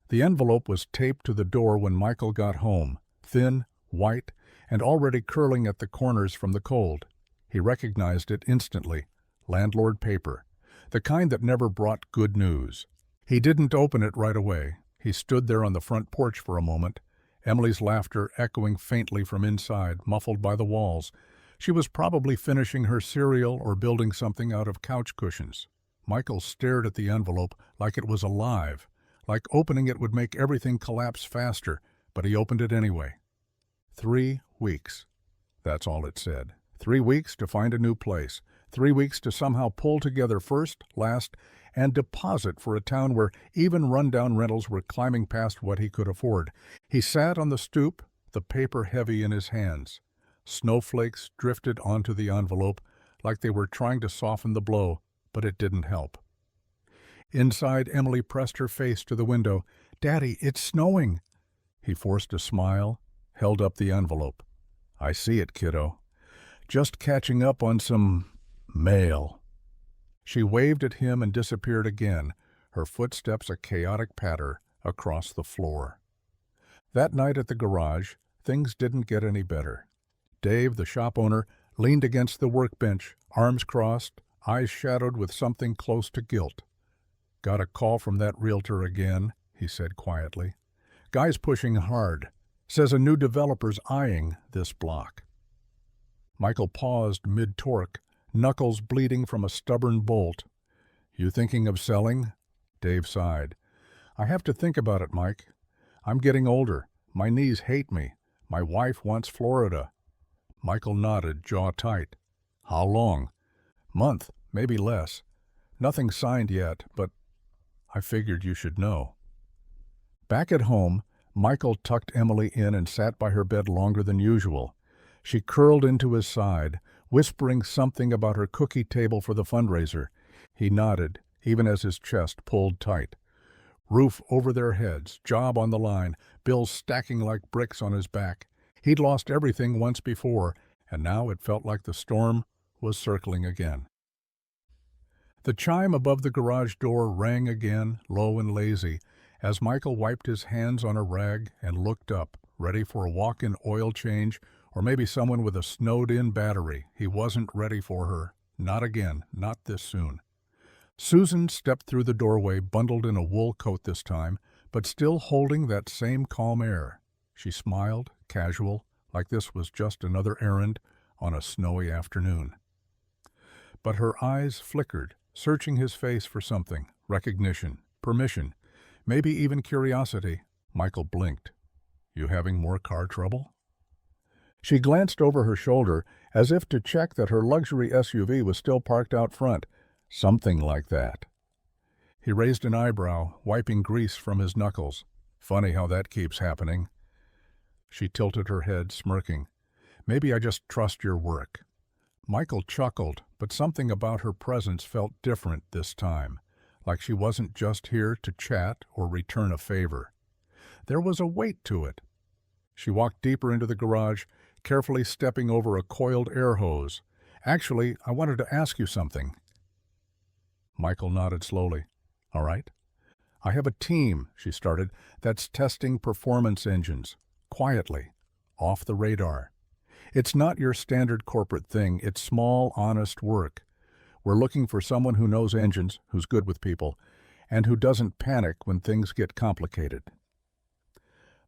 The envelope was taped to the door when Michael got home, thin, white, and already curling at the corners from the cold. He recognized it instantly. Landlord paper, the kind that never brought good news. He didn't open it right away. He stood there on the front porch for a moment, Emily's laughter echoing faintly from inside, muffled by the walls. She was probably finishing her cereal or building something out of couch cushions. Michael stared at the envelope like it was alive, like opening it would make everything collapse faster, but he opened it anyway. 3 weeks. That's all it said. 3 weeks to find a new place. 3 weeks to somehow pull together first, last, and deposit for a town where even rundown rentals were climbing past what he could afford. He sat on the stoop, the paper heavy in his hands. Snowflakes drifted onto the envelope like they were trying to soften the blow, but it didn't help. Inside, Emily pressed her face to the window. "Daddy, it's snowing." He forced a smile, held up the envelope. "I see it, kiddo. Just catching up on some mail." She waved at him and disappeared again, her footsteps a chaotic patter across the floor. That night at the garage, things didn't get any better. Dave, the shop owner, leaned against the workbench, arms crossed, eyes shadowed with something close to guilt. "Got a call from that realtor again," he said quietly. "Guy's pushing hard. Says a new developer's eyeing this block." Michael paused mid-torque, knuckles bleeding from a stubborn bolt. "You thinking of selling?" Dave sighed. "I have to think about it, Mike. I'm getting older. My knees hate me. My wife wants Florida." Michael nodded, jaw tight. "How long?" "Month, maybe less. Nothing signed yet, but I figured you should know." Back at home, Michael tucked Emily in and sat by her bed longer than usual. She curled into his side, whispering something about her cookie table for the fundraiser. He nodded, even as his chest pulled tight. Roof over their heads, job on the line, bills stacking like bricks on his back. He'd lost everything once before, and now it felt like the storm was circling again. The chime above the garage door rang again, low and lazy, as Michael wiped his hands on a rag and looked up, ready for a walk-in oil change or maybe someone with a snowed-in battery. He wasn't ready for her. Not again, not this soon. Susan stepped through the doorway, bundled in a wool coat this time, but still holding that same calm air. She smiled, casual, like this was just another errand on a snowy afternoon. But her eyes flickered, searching his face for something: recognition, permission, maybe even curiosity. Michael blinked. "You having more car trouble?" She glanced over her shoulder, as if to check that her luxury SUV was still parked out front. Something like that. He raised an eyebrow, wiping grease from his knuckles. "Funny how that keeps happening." She tilted her head, smirking. "Maybe I just trust your work." Michael chuckled, but something about her presence felt different this time, like she wasn't just here to chat or return a favor. There was a weight to it. She walked deeper into the garage, carefully stepping over a coiled air hose. "Actually, I wanted to ask you something." Michael nodded slowly. "All right." "I have a team," she started, "that's testing performance engines. Quietly. Off the radar. It's not your standard corporate thing. It's small, honest work. We're looking for someone who knows engines, who's good with people, and who doesn't panic when things get complicated."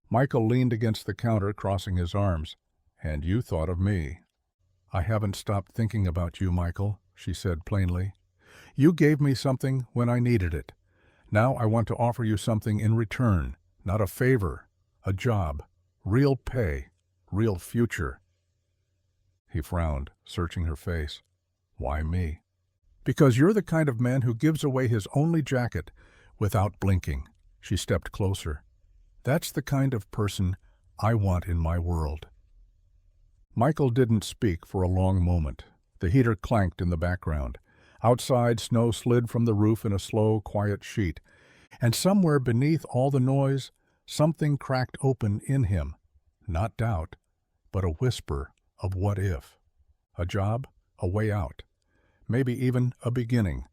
Michael leaned against the counter, crossing his arms. "And you thought of me." "I haven't stopped thinking about you, Michael," she said plainly. "You gave me something when I needed it. Now I want to offer you something in return. Not a favor. A job. Real pay. Real future." He frowned, searching her face. "Why me?" "Because you're the kind of man who gives away his only jacket without blinking. She stepped closer. "That's the kind of person I want in my world." Michael didn't speak for a long moment. The heater clanked in the background. Outside, snow slid from the roof in a slow, quiet sheet. And somewhere beneath all the noise, something cracked open in him. Not doubt, but a whisper of what if. A job, a way out, maybe even a beginning.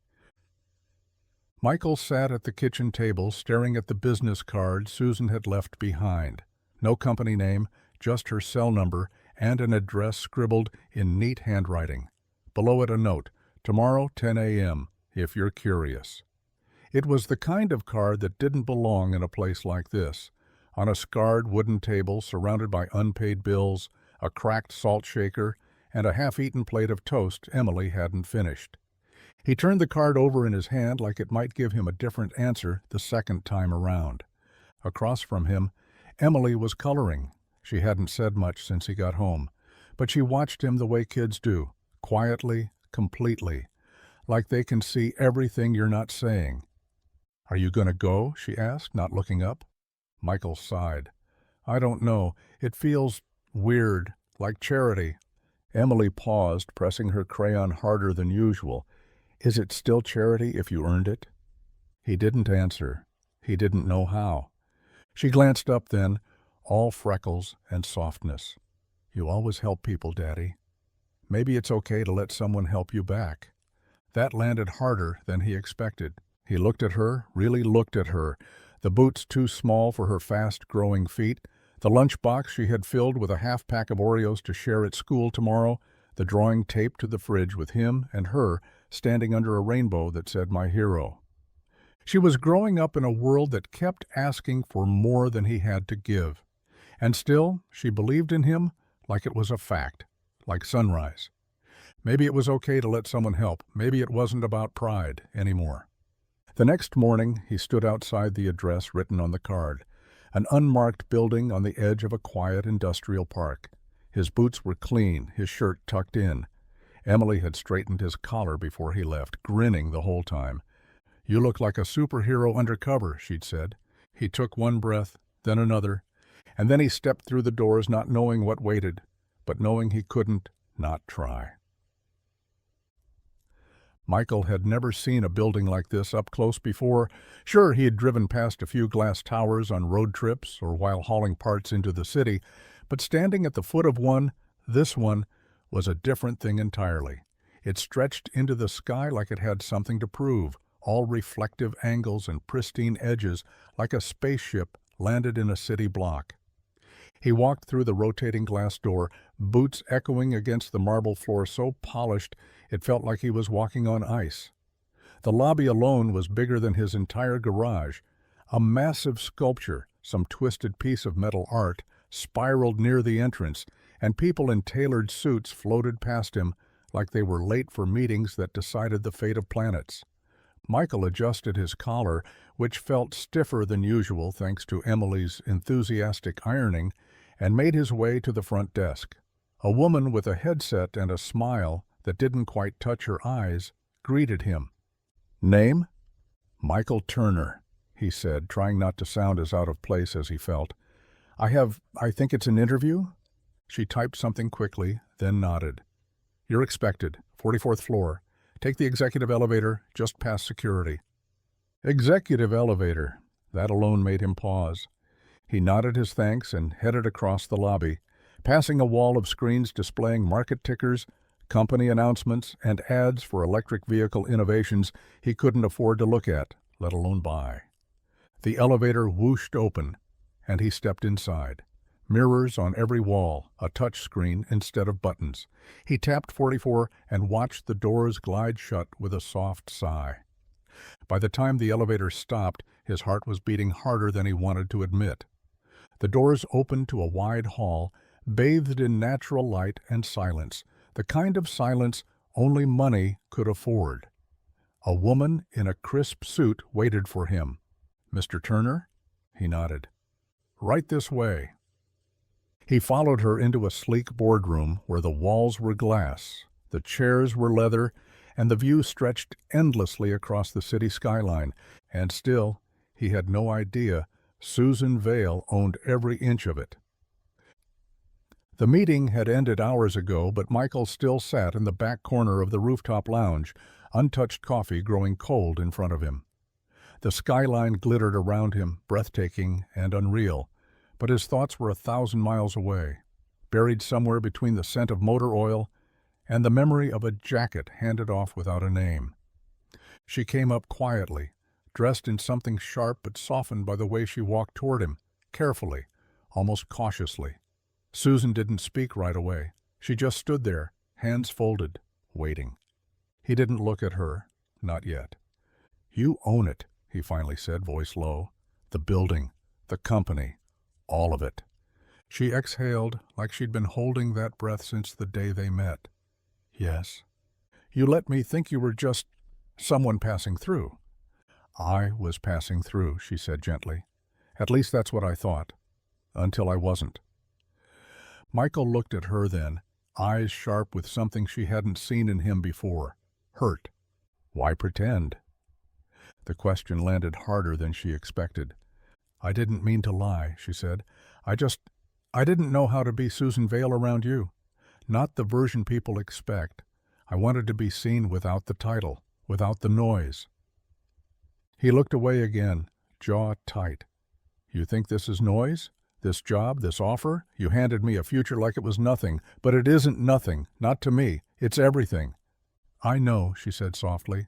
Michael sat at the kitchen table staring at the business card Susan had left behind. No company name, just her cell number and an address scribbled in neat handwriting. Below it a note, "Tomorrow 10 a.m., if you're curious." It was the kind of card that didn't belong in a place like this. On a scarred wooden table surrounded by unpaid bills, a cracked salt shaker, and a half-eaten plate of toast Emily hadn't finished. He turned the card over in his hand like it might give him a different answer the second time around. Across from him, Emily was coloring. She hadn't said much since he got home, but she watched him the way kids do, quietly, completely, like they can see everything you're not saying. "Are you going to go?" she asked, not looking up. Michael sighed. "I don't know. It feels weird, like charity." Emily paused, pressing her crayon harder than usual. "Is it still charity if you earned it?" He didn't answer. He didn't know how. She glanced up then, all freckles and softness. "You always help people, Daddy. Maybe it's okay to let someone help you back." That landed harder than he expected. He looked at her, really looked at her, the boots too small for her fast-growing feet, the lunchbox she had filled with a half-pack of Oreos to share at school tomorrow, the drawing taped to the fridge with him and her standing under a rainbow that said "My hero." She was growing up in a world that kept asking for more than he had to give. And still, she believed in him like it was a fact, like sunrise. Maybe it was okay to let someone help. Maybe it wasn't about pride anymore. The next morning, he stood outside the address written on the card, an unmarked building on the edge of a quiet industrial park. His boots were clean, his shirt tucked in. Emily had straightened his collar before he left, grinning the whole time. "You look like a superhero undercover," she'd said. He took one breath, then another, and then he stepped through the doors not knowing what waited, but knowing he couldn't not try. Michael had never seen a building like this up close before. Sure, he had driven past a few glass towers on road trips or while hauling parts into the city, but standing at the foot of one, this one, was a different thing entirely. It stretched into the sky like it had something to prove, all reflective angles and pristine edges, like a spaceship landed in a city block. He walked through the rotating glass door, boots echoing against the marble floor so polished it felt like he was walking on ice. The lobby alone was bigger than his entire garage. A massive sculpture, some twisted piece of metal art, spiraled near the entrance, and people in tailored suits floated past him like they were late for meetings that decided the fate of planets. Michael adjusted his collar, which felt stiffer than usual thanks to Emily's enthusiastic ironing, and made his way to the front desk. A woman with a headset and a smile that didn't quite touch her eyes greeted him. "Name?" "Michael Turner," he said, trying not to sound as out of place as he felt. I think it's an interview?" She typed something quickly, then nodded. "You're expected, 44th floor. Take the executive elevator, just past security." Executive elevator. That alone made him pause. He nodded his thanks and headed across the lobby, passing a wall of screens displaying market tickers, company announcements, and ads for electric vehicle innovations he couldn't afford to look at, let alone buy. The elevator whooshed open, and he stepped inside. Mirrors on every wall, a touch screen instead of buttons. He tapped 44 and watched the doors glide shut with a soft sigh. By the time the elevator stopped, his heart was beating harder than he wanted to admit. The doors opened to a wide hall, bathed in natural light and silence, the kind of silence only money could afford. A woman in a crisp suit waited for him. "Mr. Turner?" He nodded. "Right this way." He followed her into a sleek boardroom where the walls were glass, the chairs were leather, and the view stretched endlessly across the city skyline, and still He had no idea Susan Vale owned every inch of it. The meeting had ended hours ago, but Michael still sat in the back corner of the rooftop lounge, untouched coffee growing cold in front of him. The skyline glittered around him, breathtaking and unreal, but his thoughts were 1,000 miles away, buried somewhere between the scent of motor oil and the memory of a jacket handed off without a name. She came up quietly, dressed in something sharp but softened by the way she walked toward him, carefully, almost cautiously. Susan didn't speak right away. She just stood there, hands folded, waiting. He didn't look at her, not yet. "You own it," he finally said, voice low. "The building, the company, all of it." She exhaled like she'd been holding that breath since the day they met. "Yes." "You let me think you were just someone passing through." "I was passing through," she said gently. "At least that's what I thought. Until I wasn't." Michael looked at her then, eyes sharp with something she hadn't seen in him before. Hurt. Why pretend? The question landed harder than she expected. "I didn't mean to lie," she said. I didn't know how to be Susan Vale around you. Not the version people expect. I wanted to be seen without the title, without the noise." He looked away again, jaw tight. "You think this is noise? This job, this offer? You handed me a future like it was nothing, but it isn't nothing, not to me. It's everything." "I know," she said softly.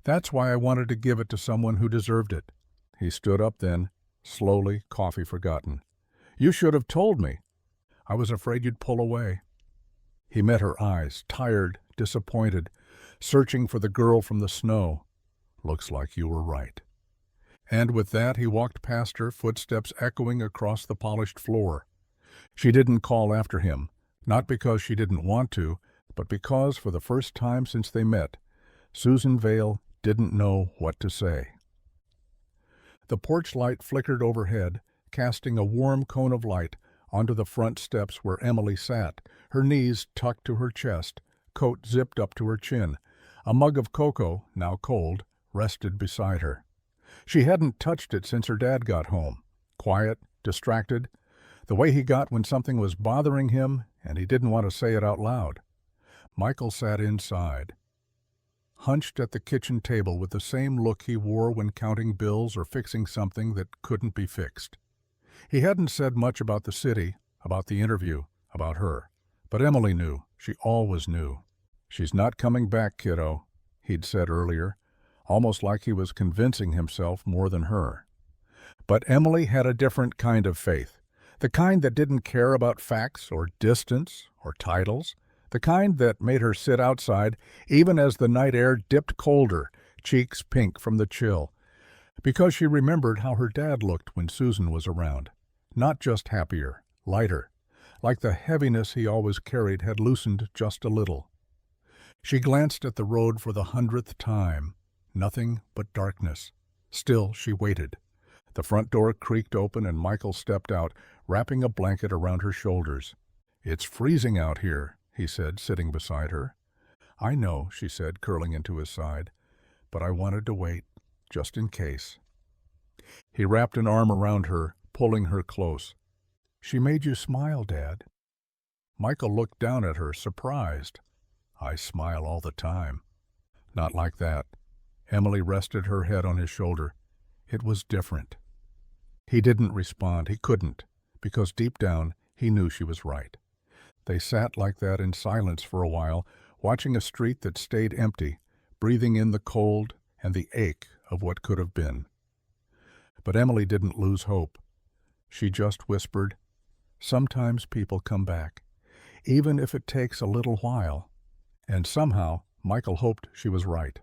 "That's why I wanted to give it to someone who deserved it." He stood up then, slowly, coffee forgotten. "You should have told me. I was afraid you'd pull away." He met her eyes, tired, disappointed, searching for the girl from the snow. "Looks like you were right." And with that he walked past her, footsteps echoing across the polished floor. She didn't call after him, not because she didn't want to, but because, for the first time since they met, Susan Vale didn't know what to say. The porch light flickered overhead, casting a warm cone of light onto the front steps where Emily sat, her knees tucked to her chest, coat zipped up to her chin. A mug of cocoa, now cold, rested beside her. She hadn't touched it since her dad got home. Quiet, distracted, the way he got when something was bothering him and he didn't want to say it out loud. Michael sat inside, hunched at the kitchen table with the same look he wore when counting bills or fixing something that couldn't be fixed. He hadn't said much about the city, about the interview, about her. But Emily knew. She always knew. "She's not coming back, kiddo," he'd said earlier, almost like he was convincing himself more than her. But Emily had a different kind of faith, the kind that didn't care about facts or distance or titles, the kind that made her sit outside even as the night air dipped colder, cheeks pink from the chill, because she remembered how her dad looked when Susan was around. Not just happier, lighter, like the heaviness he always carried had loosened just a little. She glanced at the road for the 100th time. Nothing but darkness. Still, she waited. The front door creaked open and Michael stepped out, wrapping a blanket around her shoulders. "It's freezing out here," he said, sitting beside her. "I know," she said, curling into his side, "but I wanted to wait, just in case." He wrapped an arm around her, pulling her close. "She made you smile, Dad." Michael looked down at her, surprised. "I smile all the time." "Not like that." Emily rested her head on his shoulder. It was different. He didn't respond. He couldn't, because deep down he knew she was right. They sat like that in silence for a while, watching a street that stayed empty, breathing in the cold and the ache of what could have been. But Emily didn't lose hope. She just whispered, "Sometimes people come back, even if it takes a little while." And somehow Michael hoped she was right.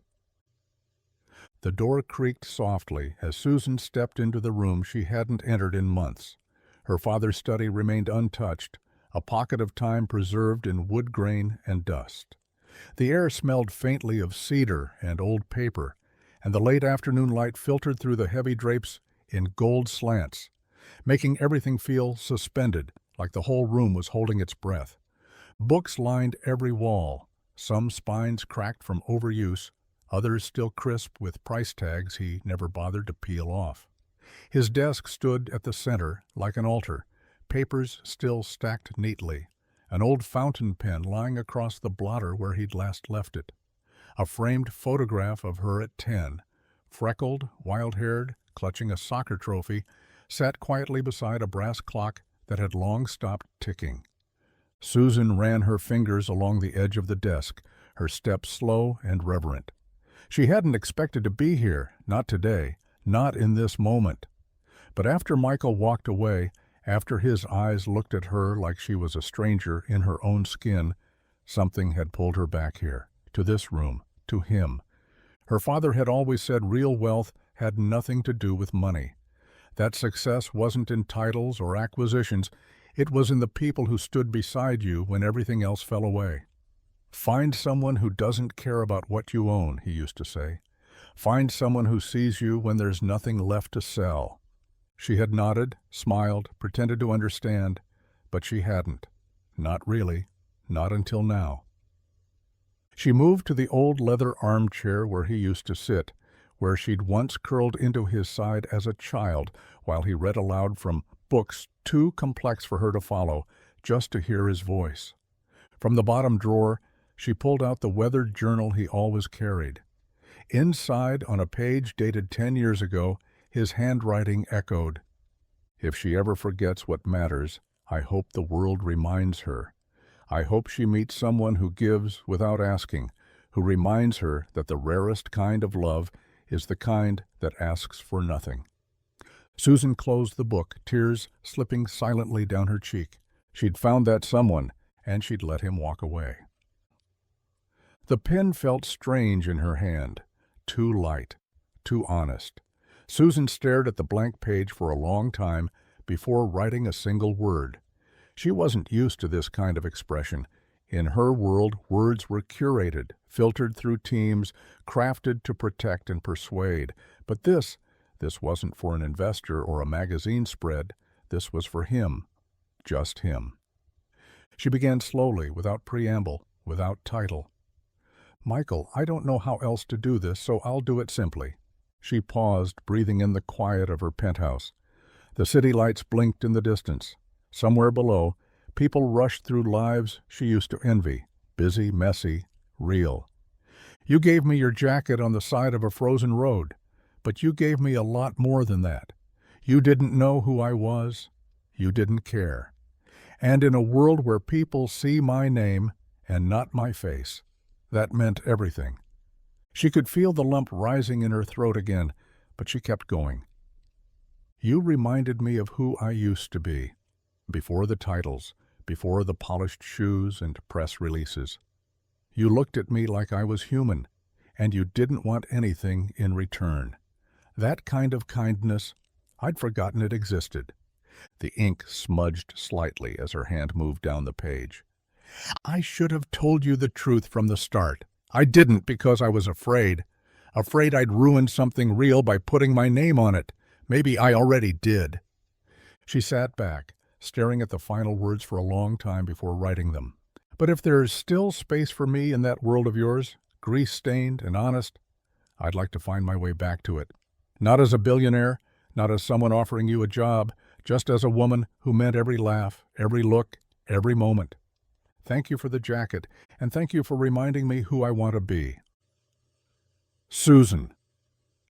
The door creaked softly as Susan stepped into the room she hadn't entered in months. Her father's study remained untouched, a pocket of time preserved in wood grain and dust. The air smelled faintly of cedar and old paper, and the late afternoon light filtered through the heavy drapes in gold slants, making everything feel suspended, like the whole room was holding its breath. Books lined every wall, some spines cracked from overuse, others still crisp with price tags he never bothered to peel off. His desk stood at the center, like an altar, papers still stacked neatly, an old fountain pen lying across the blotter where he'd last left it, a framed photograph of her at 10, freckled, wild-haired, clutching a soccer trophy, sat quietly beside a brass clock that had long stopped ticking. Susan ran her fingers along the edge of the desk, her step slow and reverent. She hadn't expected to be here, not today, not in this moment. But after Michael walked away, after his eyes looked at her like she was a stranger in her own skin, something had pulled her back here, to this room, to him. Her father had always said real wealth had nothing to do with money. That success wasn't in titles or acquisitions, it was in the people who stood beside you when everything else fell away. Find someone who doesn't care about what you own, he used to say. Find someone who sees you when there's nothing left to sell. She had nodded, smiled, pretended to understand, but she hadn't. Not really. Not until now. She moved to the old leather armchair where he used to sit, where she'd once curled into his side as a child while he read aloud from books too complex for her to follow, just to hear his voice. From the bottom drawer, she pulled out the weathered journal he always carried. Inside, on a page dated 10 years ago, his handwriting echoed, "If she ever forgets what matters, I hope the world reminds her. I hope she meets someone who gives without asking, who reminds her that the rarest kind of love is the kind that asks for nothing." Susan closed the book, tears slipping silently down her cheek. She'd found that someone, and she'd let him walk away. The pen felt strange in her hand, too light, too honest. Susan stared at the blank page for a long time before writing a single word. She wasn't used to this kind of expression. In her world, words were curated, filtered through teams, crafted to protect and persuade. But this wasn't for an investor or a magazine spread. This was for him, just him. She began slowly, without preamble, without title. "Michael, I don't know how else to do this, so I'll do it simply." She paused, breathing in the quiet of her penthouse. The city lights blinked in the distance. Somewhere below, people rushed through lives she used to envy, busy, messy, real. "You gave me your jacket on the side of a frozen road, but you gave me a lot more than that. You didn't know who I was. You didn't care. And in a world where people see my name and not my face, that meant everything." She could feel the lump rising in her throat again, but she kept going. "You reminded me of who I used to be, before the titles, before the polished shoes and press releases. You looked at me like I was human, and you didn't want anything in return. That kind of kindness, I'd forgotten it existed." The ink smudged slightly as her hand moved down the page. "I should have told you the truth from the start. I didn't because I was afraid. Afraid I'd ruin something real by putting my name on it. Maybe I already did." She sat back, staring at the final words for a long time before writing them. "But if there's still space for me in that world of yours, grease-stained and honest, I'd like to find my way back to it. Not as a billionaire, not as someone offering you a job, just as a woman who meant every laugh, every look, every moment. Thank you for the jacket, and thank you for reminding me who I want to be. Susan."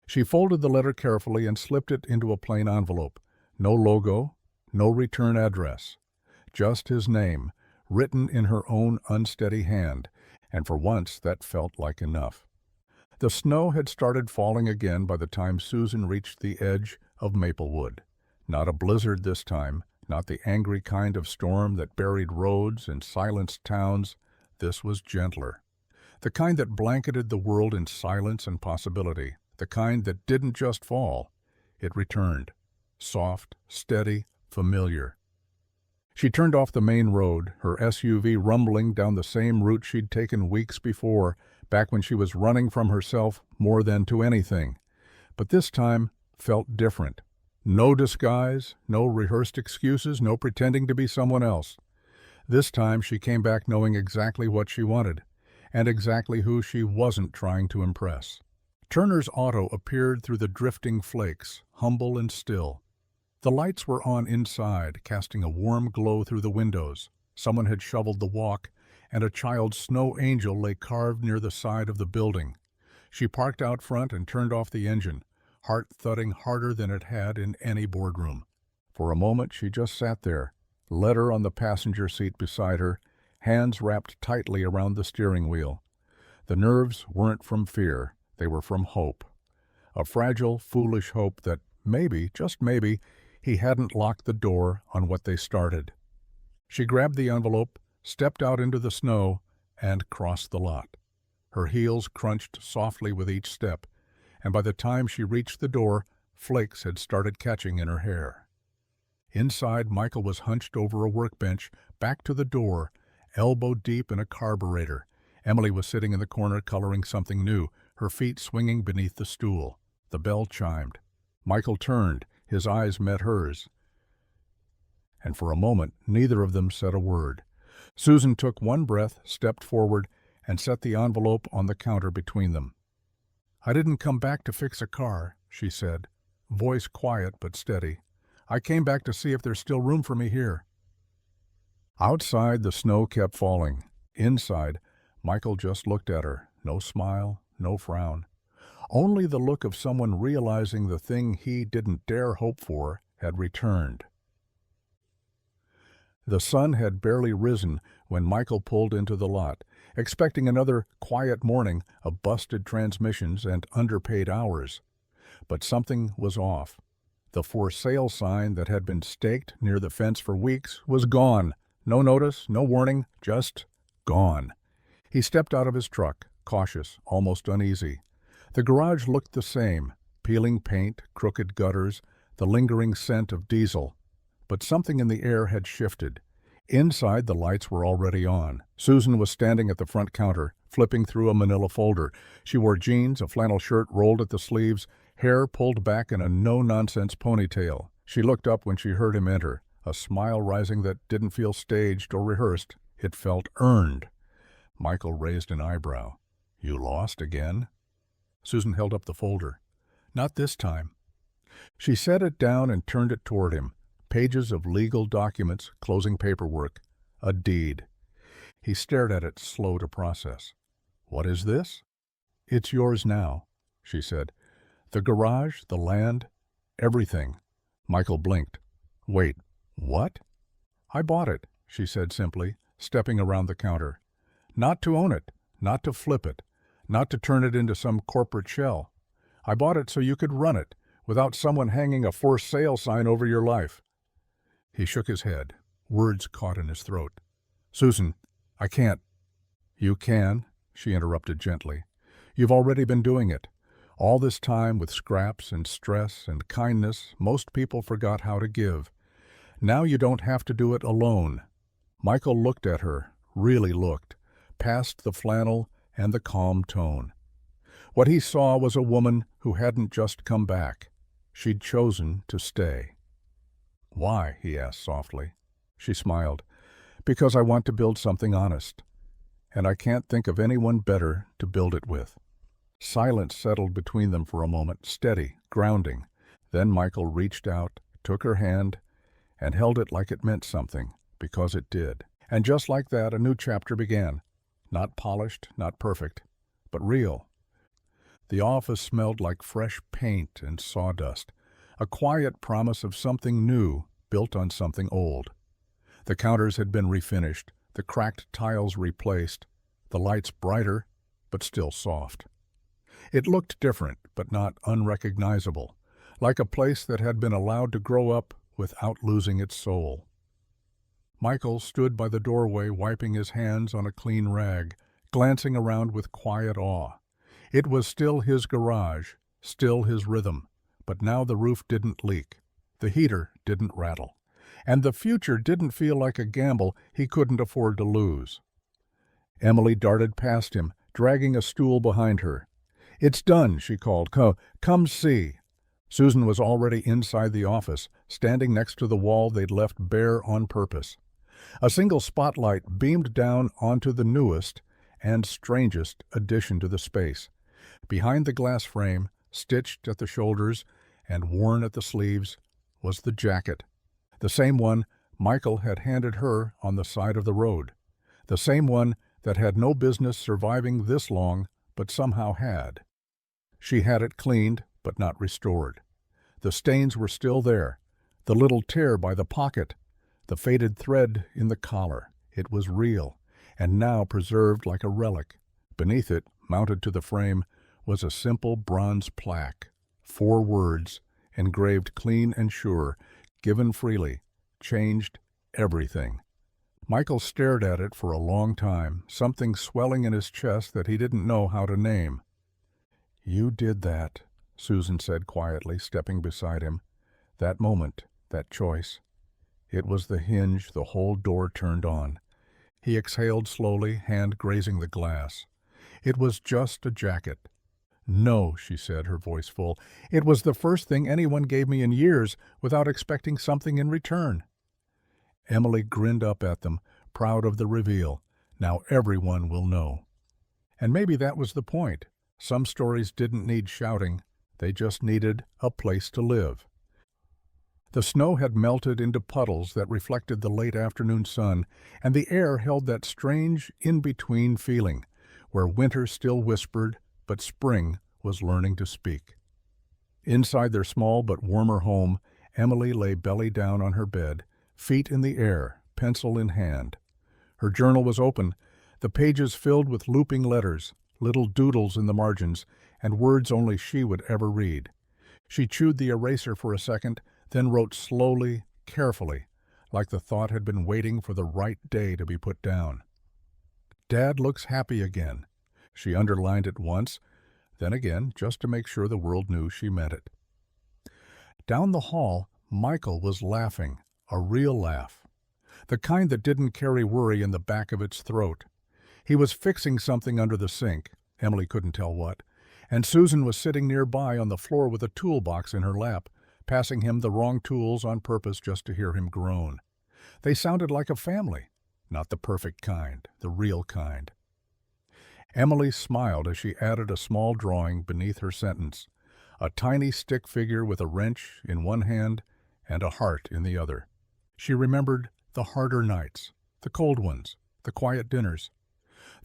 She folded the letter carefully and slipped it into a plain envelope. No logo, no return address. Just his name, written in her own unsteady hand, and for once that felt like enough. The snow had started falling again by the time Susan reached the edge of Maplewood. Not a blizzard this time, not the angry kind of storm that buried roads and silenced towns. This was gentler. The kind that blanketed the world in silence and possibility. The kind that didn't just fall. It returned. Soft, steady, familiar. She turned off the main road, her SUV rumbling down the same route she'd taken weeks before, back when she was running from herself more than to anything. But this time felt different. No disguise, no rehearsed excuses, no pretending to be someone else. This time she came back knowing exactly what she wanted, and exactly who she wasn't trying to impress. Turner's auto appeared through the drifting flakes, humble and still. The lights were on inside, casting a warm glow through the windows. Someone had shoveled the walk, and a child's snow angel lay carved near the side of the building. She parked out front and turned off the engine, heart thudding harder than it had in any boardroom. For a moment she just sat there, letter on the passenger seat beside her, hands wrapped tightly around the steering wheel. The nerves weren't from fear, they were from hope. A fragile, foolish hope that maybe, just maybe, he hadn't locked the door on what they started. She grabbed the envelope, stepped out into the snow, and crossed the lot. Her heels crunched softly with each step, and by the time she reached the door, flakes had started catching in her hair. Inside, Michael was hunched over a workbench, back to the door, elbow deep in a carburetor. Emily was sitting in the corner coloring something new, her feet swinging beneath the stool. The bell chimed. Michael turned, his eyes met hers, and for a moment neither of them said a word. Susan took one breath, stepped forward, and set the envelope on the counter between them. "I didn't come back to fix a car," she said, voice quiet but steady. "I came back to see if there's still room for me here." Outside, the snow kept falling. Inside, Michael just looked at her, no smile, no frown. Only the look of someone realizing the thing he didn't dare hope for had returned. The sun had barely risen when Michael pulled into the lot, expecting another quiet morning of busted transmissions and underpaid hours. But something was off. The for sale sign that had been staked near the fence for weeks was gone. No notice, no warning, just gone. He stepped out of his truck, cautious, almost uneasy. The garage looked the same, peeling paint, crooked gutters, the lingering scent of diesel. But something in the air had shifted. Inside, the lights were already on. Susan was standing at the front counter, flipping through a manila folder. She wore jeans, a flannel shirt rolled at the sleeves, hair pulled back in a no-nonsense ponytail. She looked up when she heard him enter, a smile rising that didn't feel staged or rehearsed. It felt earned. Michael raised an eyebrow. "You lost again?" Susan held up the folder. "Not this time." She set it down and turned it toward him. Pages of legal documents, closing paperwork, a deed. He stared at it, slow to process. "What is this?" "It's yours now," she said. "The garage, the land, everything." Michael blinked. "Wait, what?" "I bought it," she said simply, stepping around the counter. "Not to own it, not to flip it, not to turn it into some corporate shell. I bought it so you could run it, without someone hanging a for sale sign over your life." He shook his head. Words caught in his throat. "Susan, I can't." "You can," she interrupted gently. "You've already been doing it. All this time, with scraps and stress and kindness, most people forgot how to give. Now you don't have to do it alone." Michael looked at her, really looked, past the flannel and the calm tone. What he saw was a woman who hadn't just come back. She'd chosen to stay. "Why?" he asked softly. She smiled. "Because I want to build something honest. And I can't think of anyone better to build it with." Silence settled between them for a moment, steady, grounding. Then Michael reached out, took her hand, and held it like it meant something, because it did. And just like that, a new chapter began. Not polished, not perfect, but real. The office smelled like fresh paint and sawdust, a quiet promise of something new built on something old. The counters had been refinished, the cracked tiles replaced, the lights brighter, but still soft. It looked different, but not unrecognizable, like a place that had been allowed to grow up without losing its soul. Michael stood by the doorway, wiping his hands on a clean rag, glancing around with quiet awe. It was still his garage, still his rhythm, but now the roof didn't leak, the heater didn't rattle, and the future didn't feel like a gamble he couldn't afford to lose. Emily darted past him, dragging a stool behind her. "It's done," she called. Come see." Susan was already inside the office, standing next to the wall they'd left bare on purpose. A single spotlight beamed down onto the newest and strangest addition to the space. Behind the glass frame, stitched at the shoulders and worn at the sleeves, was the jacket, the same one Michael had handed her on the side of the road, the same one that had no business surviving this long, but somehow had. She had it cleaned, but not restored. The stains were still there, the little tear by the pocket, the faded thread in the collar. It was real, and now preserved like a relic. Beneath it, mounted to the frame, was a simple bronze plaque, 4 words, engraved clean and sure, given freely, changed everything. Michael stared at it for a long time, something swelling in his chest that he didn't know how to name. "You did that," Susan said quietly, stepping beside him. That moment, that choice. It was the hinge the whole door turned on. He exhaled slowly, hand grazing the glass. It was just a jacket. "No," she said, her voice full. "It was the first thing anyone gave me in years without expecting something in return." Emily grinned up at them, proud of the reveal. Now everyone will know. And maybe that was the point. Some stories didn't need shouting. They just needed a place to live. The snow had melted into puddles that reflected the late afternoon sun, and the air held that strange in-between feeling, where winter still whispered, but spring was learning to speak. Inside their small but warmer home, Emily lay belly down on her bed, feet in the air, pencil in hand. Her journal was open, the pages filled with looping letters, little doodles in the margins, and words only she would ever read. She chewed the eraser for a second, then wrote slowly, carefully, like the thought had been waiting for the right day to be put down. "Dad looks happy again." She underlined it once, then again, just to make sure the world knew she meant it. Down the hall, Michael was laughing, a real laugh, the kind that didn't carry worry in the back of its throat. He was fixing something under the sink, Emily couldn't tell what, and Susan was sitting nearby on the floor with a toolbox in her lap, passing him the wrong tools on purpose just to hear him groan. They sounded like a family, not the perfect kind, the real kind. Emily smiled as she added a small drawing beneath her sentence, a tiny stick figure with a wrench in one hand and a heart in the other. She remembered the harder nights, the cold ones, the quiet dinners,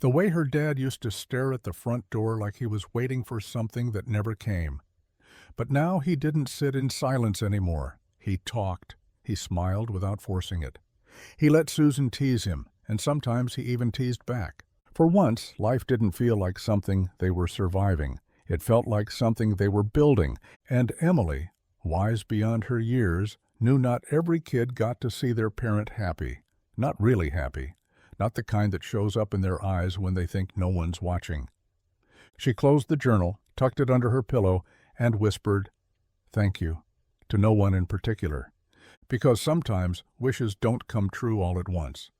the way her dad used to stare at the front door like he was waiting for something that never came. But now he didn't sit in silence anymore. He talked. He smiled without forcing it. He let Susan tease him, and sometimes he even teased back. For once, life didn't feel like something they were surviving. It felt like something they were building, and Emily, wise beyond her years, knew not every kid got to see their parent happy. Not really happy. Not the kind that shows up in their eyes when they think no one's watching. She closed the journal, tucked it under her pillow, and whispered, "Thank you," to no one in particular. Because sometimes wishes don't come true all at once.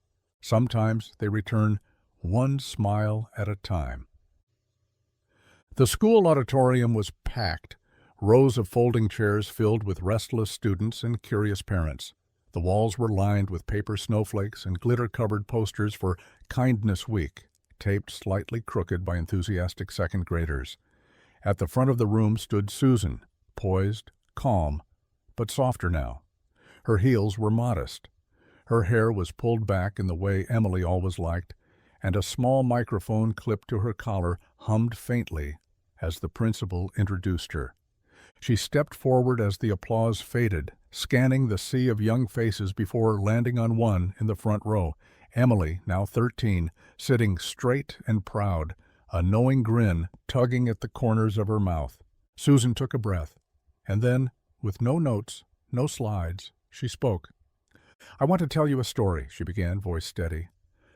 Sometimes they return one smile at a time. The school auditorium was packed, rows of folding chairs filled with restless students and curious parents. The walls were lined with paper snowflakes and glitter-covered posters for Kindness Week, taped slightly crooked by enthusiastic second graders. At the front of the room stood Susan, poised, calm, but softer now. Her heels were modest. Her hair was pulled back in the way Emily always liked, and a small microphone clipped to her collar hummed faintly as the principal introduced her. She stepped forward as the applause faded, scanning the sea of young faces before landing on one in the front row. Emily, now 13, sitting straight and proud, a knowing grin tugging at the corners of her mouth. Susan took a breath, and then, with no notes, no slides, she spoke. "I want to tell you a story," she began, voice steady,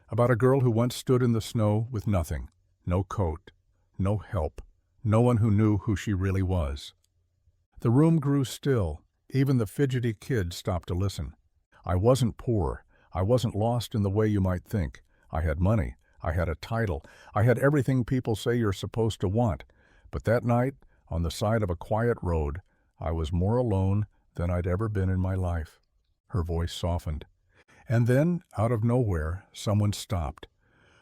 "about a girl who once stood in the snow with nothing, no coat, no help, no one who knew who she really was." The room grew still. Even the fidgety kids stopped to listen. "I wasn't poor. I wasn't lost in the way you might think. I had money. I had a title. I had everything people say you're supposed to want. But that night, on the side of a quiet road, I was more alone than I'd ever been in my life." Her voice softened. And then, out of nowhere, someone stopped.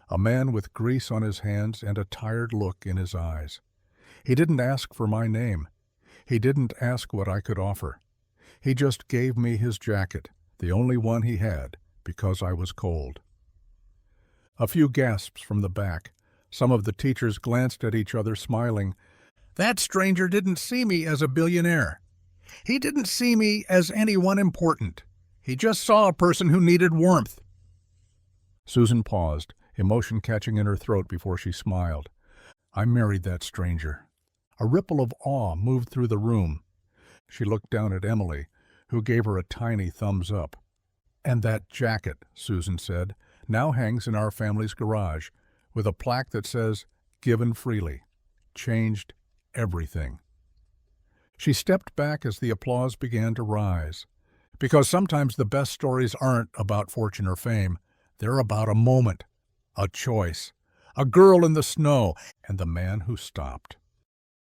A man with grease on his hands and a tired look in his eyes. He didn't ask for my name. He didn't ask what I could offer. He just gave me his jacket, the only one he had, because I was cold. A few gasps from the back. Some of the teachers glanced at each other, smiling. That stranger didn't see me as a billionaire. He didn't see me as anyone important. He just saw a person who needed warmth. Susan paused, emotion catching in her throat before she smiled. I married that stranger. A ripple of awe moved through the room. She looked down at Emily, who gave her a tiny thumbs up. And that jacket, Susan said, now hangs in our family's garage, with a plaque that says, "Given freely. Changed everything." She stepped back as the applause began to rise. Because sometimes the best stories aren't about fortune or fame. They're about a moment, a choice, a girl in the snow, and the man who stopped.